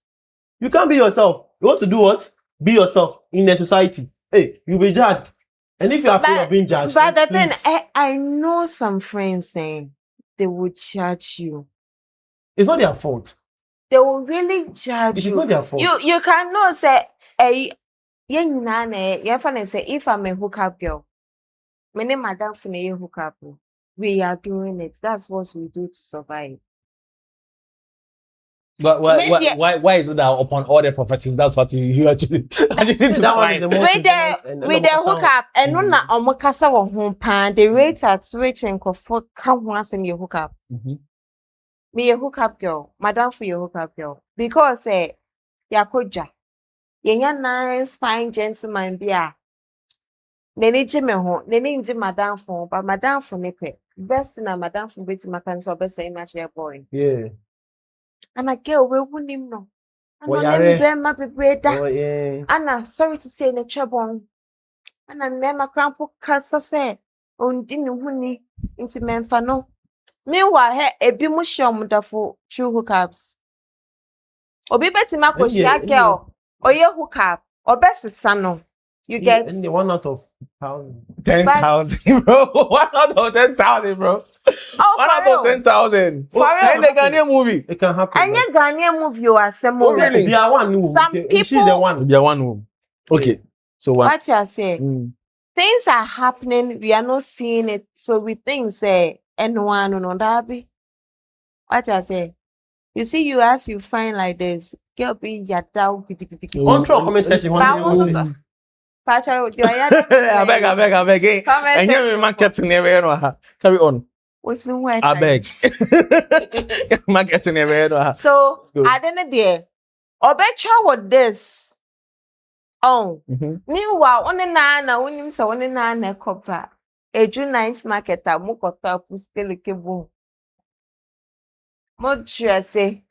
S3: You can't be yourself. You want to do what? Be yourself in the society. Hey, you'll be judged. And if you're afraid of being judged,
S2: But the
S3: then
S2: thing,
S3: please,
S2: I know some friends saying they would judge you.
S3: it's not their fault.
S2: They will really judge
S3: It is
S2: you.
S3: not their fault.
S2: You cannot say, hey, say if I'm a hookup girl, my name madam for a hookup. We are doing it. That's what we do to survive.
S1: But
S2: Maybe-
S1: why is it that upon all the professions that's what you actually need to
S3: That one is the
S1: find?
S3: most
S2: With
S3: important
S2: the
S3: and
S2: with the
S3: number one.
S2: hookup, and no na omokasa wo ho pan. The rate at which and for come once in your hookup.
S1: Mhm.
S2: Me a hookup girl, madam for your hookup girl. Because yakoja. Yenya nice, fine gentleman bia. Nene jime ho, nene nje madam for, but madam for nepe. Best na madam for beti makan so best say match your boy.
S3: Yeah.
S2: And a girl we wunim no.
S3: Well,
S2: Ano
S3: yare.
S2: nem be ma bebreda.
S3: Oh, yeah.
S2: Anna, sorry to say, ne trebon. Anna, nema crampo kasa say, undi ni huni, inti memfa no. Meanwhile, ebi mu shom dafo true hookups. Obi beti ma ko
S3: Yeah,
S2: shia girl, oye hookup, obesisa no. You get?
S3: And the 1 out of 1,000.
S1: 10,000, bro. 1 out of 10,000, bro.
S2: Oh,
S1: 1 out of 10,000.
S2: For real.
S1: And the Ghanaian movie.
S3: It can happen.
S2: Anya Ghanaian movie or some
S1: Oh, really?
S3: They are one. No.
S2: Some
S3: She's
S2: people-
S3: the one.
S1: Yeah, one room. Okay. So one.
S2: What you say?
S1: Mm.
S2: Things are happening, we are not seeing it, so we think say anyone no that be. What I say? You see, you as you find like this, girl be yadao kitty.
S3: Control comment section.
S2: But also, so- Pacha, you are
S1: I beg. Eh.
S2: Comment
S1: And you
S2: section.
S1: marketing everywhere. Carry on.
S2: What's the word?
S1: I beg. Marketing everywhere.
S2: So,
S1: Good.
S2: I don't know there. Obecha with this. Oh,
S1: Mhm.
S2: meanwhile, on the nana, when you say on the nana copper, a June 9th market, a mukota, puskele kebo. More say.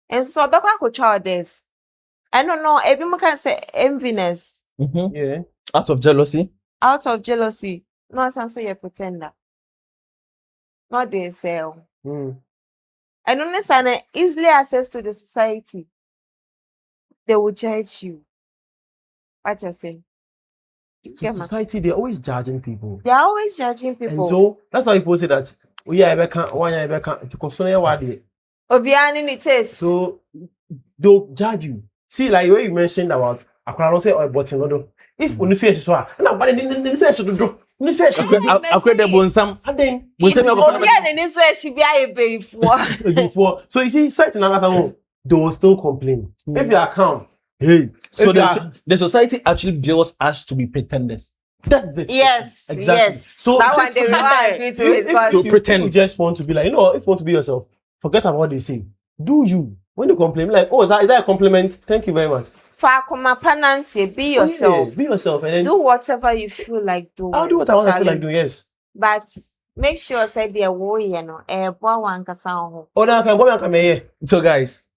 S2: And so, Baka could child this. I don't know, everyone can say enviness
S1: Mhm.
S3: Yeah.
S1: Out of jealousy.
S2: out of jealousy. No, I'm so you pretender. Not they sell.
S3: Mm.
S2: And understand easily access to the society. They will judge you. What you say? Yeah, man.
S3: Society, they're always judging people.
S2: They are always judging people.
S3: And so that's why people say that we are one year to console what they.
S2: Obiani ni taste.
S3: So they'll judge you. See, like when you mentioned about I can say but if when you say so, no, but then say so do. You say so
S1: I create the bonsam.
S3: and then
S1: Bonsam you go
S2: Obiani ni so she be a before.
S3: before. So you see, certain another one, they will still complain. If you are calm, hey.
S1: So
S3: if you are-
S1: the society actually builds us to be pretenders.
S3: that's it.
S2: Yes,
S3: Exactly.
S2: yes.
S3: So
S2: That one
S3: if-
S2: they will not agree to it.
S3: if
S2: But
S1: to pretend.
S3: you just want to be like, you know, if you want to be yourself, forget about what they say. Do you? When you complain, like, oh, is that a compliment? Thank you very much.
S2: Fakuma pananti, be
S3: Oh, yeah,
S2: yourself.
S3: be yourself, and then
S2: Do whatever you feel like doing.
S3: I'll do what I want to feel
S2: Charlie.
S3: like doing. Yes.
S2: But make sure say there wo ye no boy wan kasa ho.
S3: Oh, now I can go back and here.
S1: So guys,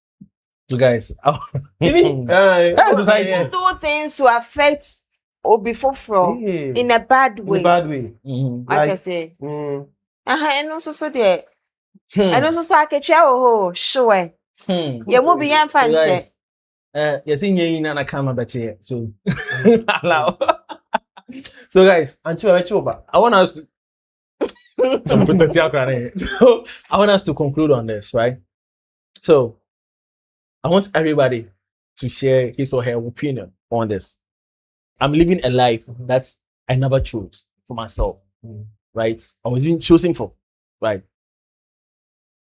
S3: Even
S1: society.
S3: yeah.
S2: Do things to affect or before from
S3: Yeah.
S2: in a bad
S3: In
S2: way.
S3: a bad way.
S1: Mhm.
S2: What I
S3: like-
S2: say?
S3: Mm.
S2: And also so there.
S1: Hmm.
S2: And also so akechia ho sure.
S1: Hmm.
S2: Ye mo bi yan fan
S1: So
S2: che.
S1: guys, yes, in ye na na kama bache. So allow. So guys,
S3: Until I chill back.
S1: I want us to so I want us to conclude on this, right? So I want everybody to share his or her opinion on this. I'm living a life that I never chose for myself, right? I was being chosen for, right?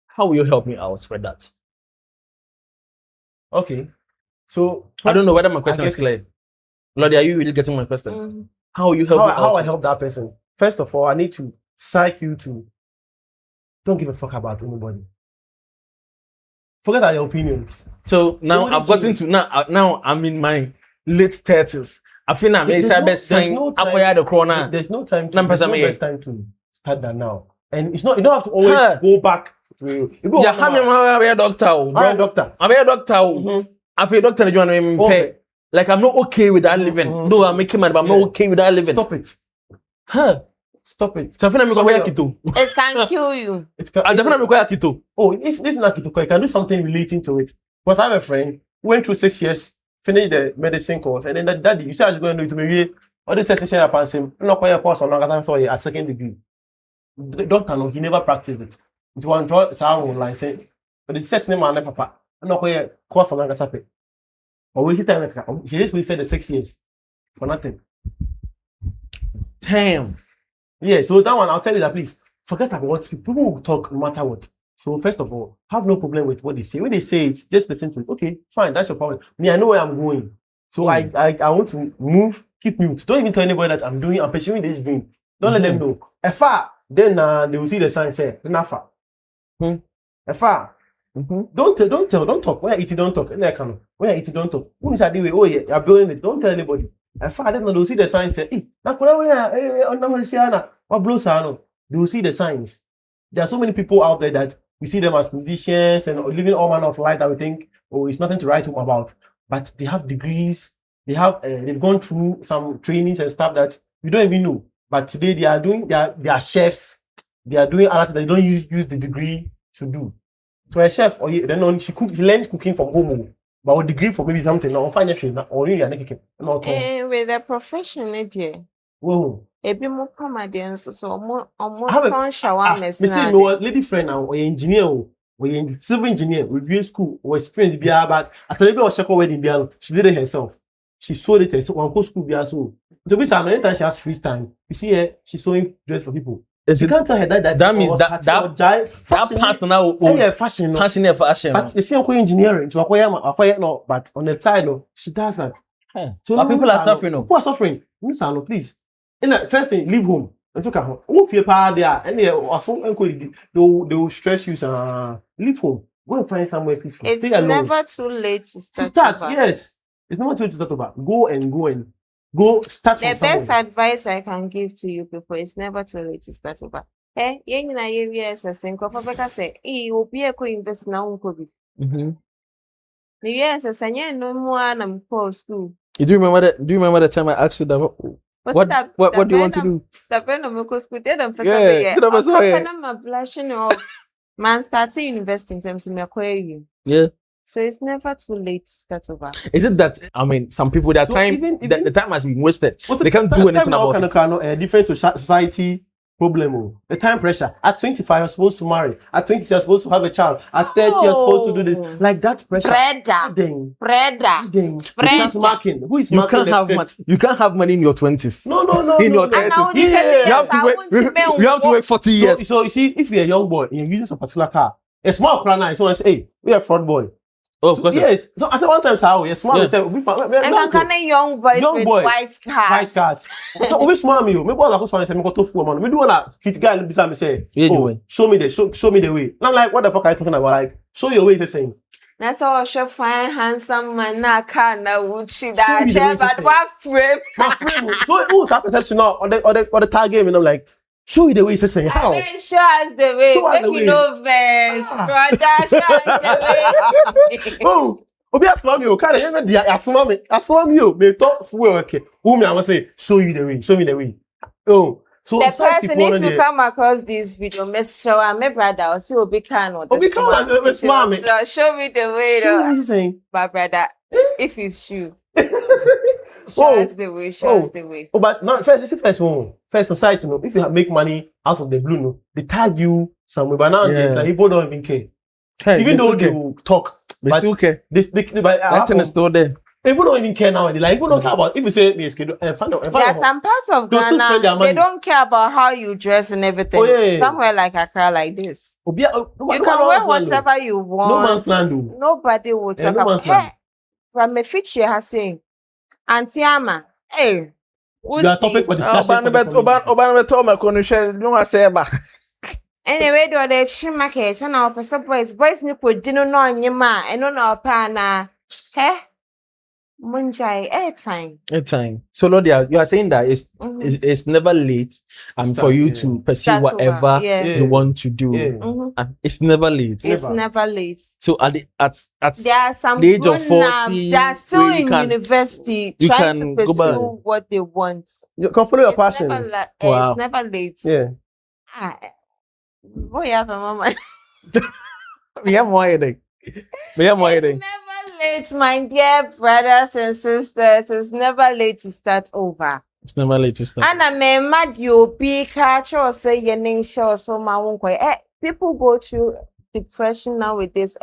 S1: How will you help me out with that?
S3: Okay. So
S1: I don't know whether my question
S3: I
S1: is
S3: get
S1: clear.
S3: it.
S1: Lord, are you really getting my question?
S2: Mhm.
S1: How will you help me out?
S3: How I
S1: with
S3: help
S1: it?
S3: that person? First of all, I need to psych you to don't give a fuck about anybody. Forget your opinions.
S1: So now
S3: wouldn't
S1: I've gotten
S3: change.
S1: to now I'm in my late 30s. I feel I'm
S3: There's
S1: a
S3: there's
S1: sign
S3: no
S1: up
S3: time-
S1: where the corner.
S3: There's no time to
S1: Nam
S3: there's no
S1: pesa me.
S3: best time to start that now. And it's not you don't have to always
S1: Huh.
S3: go back to you go
S1: Yeah, I'm a doctor.
S3: I'm a doctor.
S1: I'm a doctor.
S3: Mhm.
S1: I'm a doctor. You want to pay?
S3: Okay.
S1: Like I'm not okay with that living.
S3: Mhm.
S1: No, I'm making money, but I'm
S3: Yeah.
S1: not okay with that living.
S3: Stop it.
S1: Huh?
S3: Stop it.
S1: So I feel I'm going to kito.
S2: It can kill you.
S1: I definitely require kito.
S3: Oh, if not you can do something relating to it. Because I have a friend who went through 6 years, finished the medicine course, and then that daddy, you say I was going to do it to me. All this testing share upon him. I'm not quite a course on longer time, so a second degree. The doctor, no, he never practiced it. It's one draw sound online saying, but it's set name and papa. I'm not quite a course on longer time. Or we time he just wasted the 6 years for nothing.
S1: Damn.
S3: Yeah, so that one I'll tell you that please forget about what people will talk no matter what. So first of all, have no problem with what they say. When they say it, just listen to it. Okay, fine, that's your problem. Me, I know where I'm going. So I want to move, keep mute. Don't even tell anybody that I'm pursuing this dream. Don't let them know. Then they will see the sign say, Nafa. Don't talk. When I eat it, don't talk. When I eat it, don't talk. When you say, oh yeah, you're building it, don't tell anybody. Then they will see the sign say, hey, they will see the signs. There are so many people out there that we see them as musicians and living all manner of life that we think, oh, it's nothing to write home about. But they have degrees, they've gone through some trainings and stuff that we don't even know. But today they are chefs, they are doing other things that they don't use the degree to do. So a chef, or he learned cooking from home, but a degree for maybe something, or financial, or really
S2: With the profession, dear.
S3: Whoa.
S2: Ebi mo pamadeɛ nso so ɔmo
S3: I have a-
S2: tɔn shawarma
S3: Me see no lady friend now, or engineer, or civil engineer, review school, or experience beer, but after maybe was second wedding beer, she did it herself. She sold it herself, one school beer so. To be some anytime she has free time, you see her, she's sewing dress for people. You can't tell her that
S1: means that part now
S3: fashion, no.
S1: passionate fashion.
S3: But you see, I'm engineering to acquire no, but on the side, no, she does that. So
S1: But people are suffering.
S3: People are suffering. Miss Ano, please. In the first thing, leave home. And took her home. Oh, if you're there, and they will stress you. Leave home. Go and find somewhere peaceful.
S2: It's
S3: Stay alone.
S2: never too late to
S3: To
S2: start.
S3: start,
S2: over.
S3: yes. It's never too late to start over. Go start
S2: The
S3: from
S2: best
S3: somewhere.
S2: advice I can give to you people is never too late to start over. Yɛn nyinaa yɛwie SSC nkurɔfoɔ bɛka sɛ, obi ɛkɔ university na wonkɔ bi. Mewie SSC nyɛ no mu a na mekɔɔ school.
S1: Do you remember the time I asked you that? What do you want to do?
S2: The friend of my school, they don't
S1: Yeah, that was right.
S2: I'm blushing of man starting university in terms of my career.
S1: Yeah.
S2: So it's never too late to start over.
S1: Is it that some people their
S3: So
S1: time
S3: even-
S1: the time has been wasted.
S3: What's
S1: They can't do anything about it.
S3: A different society problem. The time pressure. At 25, you're supposed to marry. At 20, you're supposed to have a child. At 30, you're supposed to do this. Like that pressure.
S2: Breda.
S3: Ding.
S2: Breda.
S3: Ding.
S2: Brenda.
S3: Who's marking? Who is
S1: You
S3: marking
S1: can't
S3: the
S1: have
S3: script?
S1: you can't have money in your 20s.
S3: No.
S1: In your
S2: And
S1: 30s.
S2: now
S1: You have to
S2: I
S1: wait.
S2: want to be
S1: You have to wait 40 years.
S3: So you see, if you're a young boy and you're using some particular car, a small car now, someone say, hey, we are fraud boy.
S1: Oh, of course.
S3: Yes. So I said one time, how you're small,
S1: Yeah.
S3: we say,
S2: And can a young boys
S3: Young
S2: with
S3: boy.
S2: white cars.
S3: white cars. So we small me, maybe all I was say, me go to fool man. Me do wanna hit guy beside me say,
S1: Yeah,
S3: oh,
S1: you will.
S3: show me the way. And I'm like, what the fuck are you talking about? Like, show your way. He's saying.
S2: That's all she fine, handsome man, na car, na Gucci,
S3: Show
S2: that
S3: me the way
S2: chair,
S3: to
S2: but
S3: say.
S2: what frame?
S3: My friend, so who's that perception now on the tag game? And I'm like, show you the way. He's saying,
S2: I
S3: how?
S2: mean, show us the way.
S3: Show us
S2: Make
S3: the
S2: you
S3: way.
S2: know verse, brother. Show us the way.
S3: Oh, obi asma me o kind of dia asma me o me talk full okay. Who me I must say show you the way. Show me the way. Oh, so
S2: The
S3: some
S2: person,
S3: people
S2: if you come across this video, Miss Show, my brother, or see Obi Khan or the
S3: Obi Khan,
S2: smart-
S3: the smart me.
S2: Show me the way,
S3: show
S2: though.
S3: me he's saying.
S2: My brother, if it's true, show
S3: Oh,
S2: us the way. Show us the way.
S3: Oh, but no, first society, no. If you make money out of the blue, no, they tag you somewhere. But nowadays,
S1: Yeah.
S3: like people don't even care.
S1: Hey,
S3: Even though
S1: okay.
S3: they will talk,
S1: They
S3: but
S1: still care.
S3: but
S1: That thing is still there.
S3: people don't even care now. They like, people don't care about if you say me schedule and find out.
S2: There are some parts of
S3: They'll still spend their
S2: Ghana,
S3: money.
S2: they don't care about how you dress and everything.
S3: Oh, yeah.
S2: Somewhere like Accra, like this.
S3: You
S2: You can wear whatever you want.
S3: No man's land, though.
S2: Nobody will
S3: Yeah,
S2: talk
S3: no
S2: about.
S3: man's land.
S2: Hey, from a feature has saying, Auntie Ama, hey,
S3: You are topic for discussion. for the community.
S1: Obana told me kono share no aseba.
S2: anyway, do the chin market and our person boys nipo dino no nyema and no pa na. Hey, munjai airtime.
S1: Time. So Lord, you are saying that it's never late for you
S3: yeah.
S1: to pursue
S2: Start over,
S1: whatever
S2: yeah.
S1: you want to do.
S3: Yeah.
S1: And it's never late.
S2: It's
S3: Never.
S2: never late.
S1: So at
S2: There are some
S1: the age of
S2: grown-ups
S1: 40,
S2: that are still
S1: where you
S2: in
S1: can-
S2: university
S1: you
S2: trying
S1: can
S2: to
S1: go back.
S2: pursue what they want.
S3: You can follow your
S2: It's
S3: passion.
S2: never,
S1: Wow.
S2: it's never late.
S3: Yeah.
S2: Ah, boy, you have a moment.
S1: we have more headache. We have more
S2: It's
S1: headache.
S2: never late, my dear brothers and sisters. It's never late to start over.
S1: It's never late to start.
S2: And I mean, mad you be catch or say your name show so my won't people go through depression nowadays.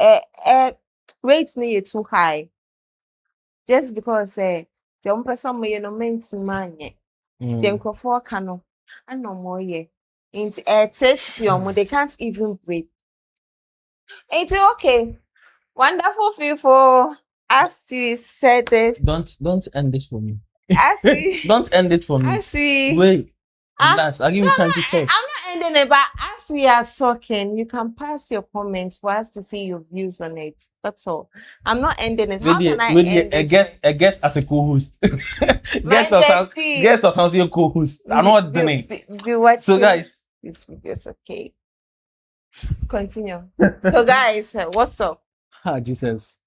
S2: Rates need too high. Just because the one person may no meant to man yet.
S1: Mm.
S2: Them for cano and no more ye. Into they can't even breathe. Ain't it okay? Wonderful people. As we said it,
S1: Don't end this for me.
S2: as we,
S1: Don't end it for me.
S2: as we,
S1: Wait.
S2: Ah,
S1: Relax. I'll give you time to talk.
S2: I'm not ending it, but as we are talking, you can pass your comments for us to see your views on it. That's all. I'm not ending it. How can I end
S1: a
S2: it?
S1: guest as a co-host.
S2: My bestie.
S1: Guest as a co-host. I'm not doing it.
S2: Be watching
S1: So guys,
S2: these videos, okay? Continue. So guys, what's up?
S1: Jesus.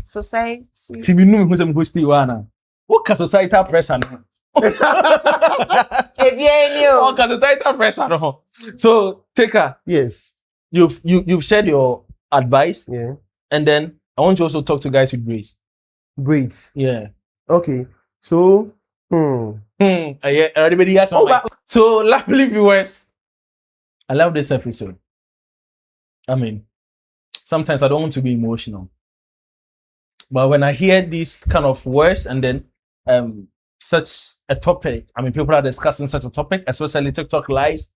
S2: Society.
S1: See, we know who's a host you are. What can societal pressure? No?
S2: If you
S1: What
S2: knew.
S1: can societal pressure? No? So, Taker,
S3: Yes.
S1: you've shared your advice,
S3: Yeah.
S1: and then I want you also talk to guys with grace.
S3: Braids.
S1: Yeah.
S3: Okay. So,
S1: Yeah, everybody has
S3: Oh,
S1: one. So, lovely viewers, I love this episode. I mean, sometimes I don't want to be emotional, but when I hear these kind of words and then such a topic, I mean, people are discussing such a topic, especially TikTok lives,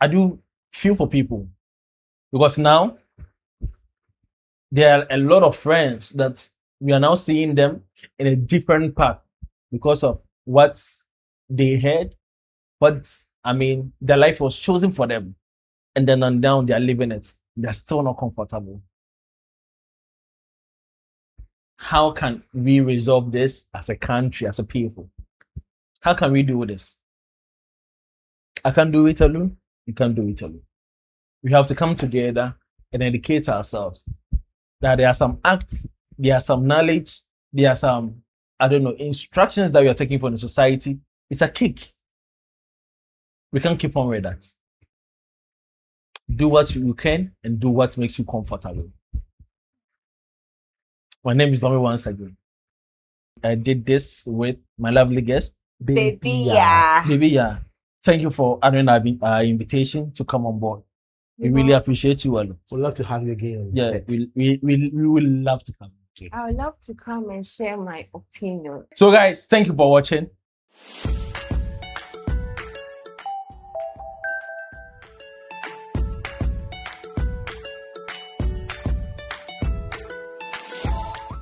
S1: I do feel for people because now there are a lot of friends that we are now seeing them in a different path because of what they had, but I mean, their life was chosen for them, and then on down they are living it. They're still not comfortable. How can we resolve this as a country, as a people? How can we do this? I can't do it alone. You can't do it alone. We have to come together and educate ourselves that there are some acts, there are some knowledge, there are some, I don't know, instructions that we are taking from the society. It's a kick. We can't keep on with that. Do what you can and do what makes you comfortable. My name is Domi once again. I did this with my lovely guest,
S2: Baby, yeah.
S1: Baby. Yeah. Thank you for honoring our invitation to come on board. We really appreciate you a lot.
S3: we'd love to have you again.
S1: Yeah, we will love to come.
S2: I would love to come and share my opinion.
S1: So guys, thank you for watching.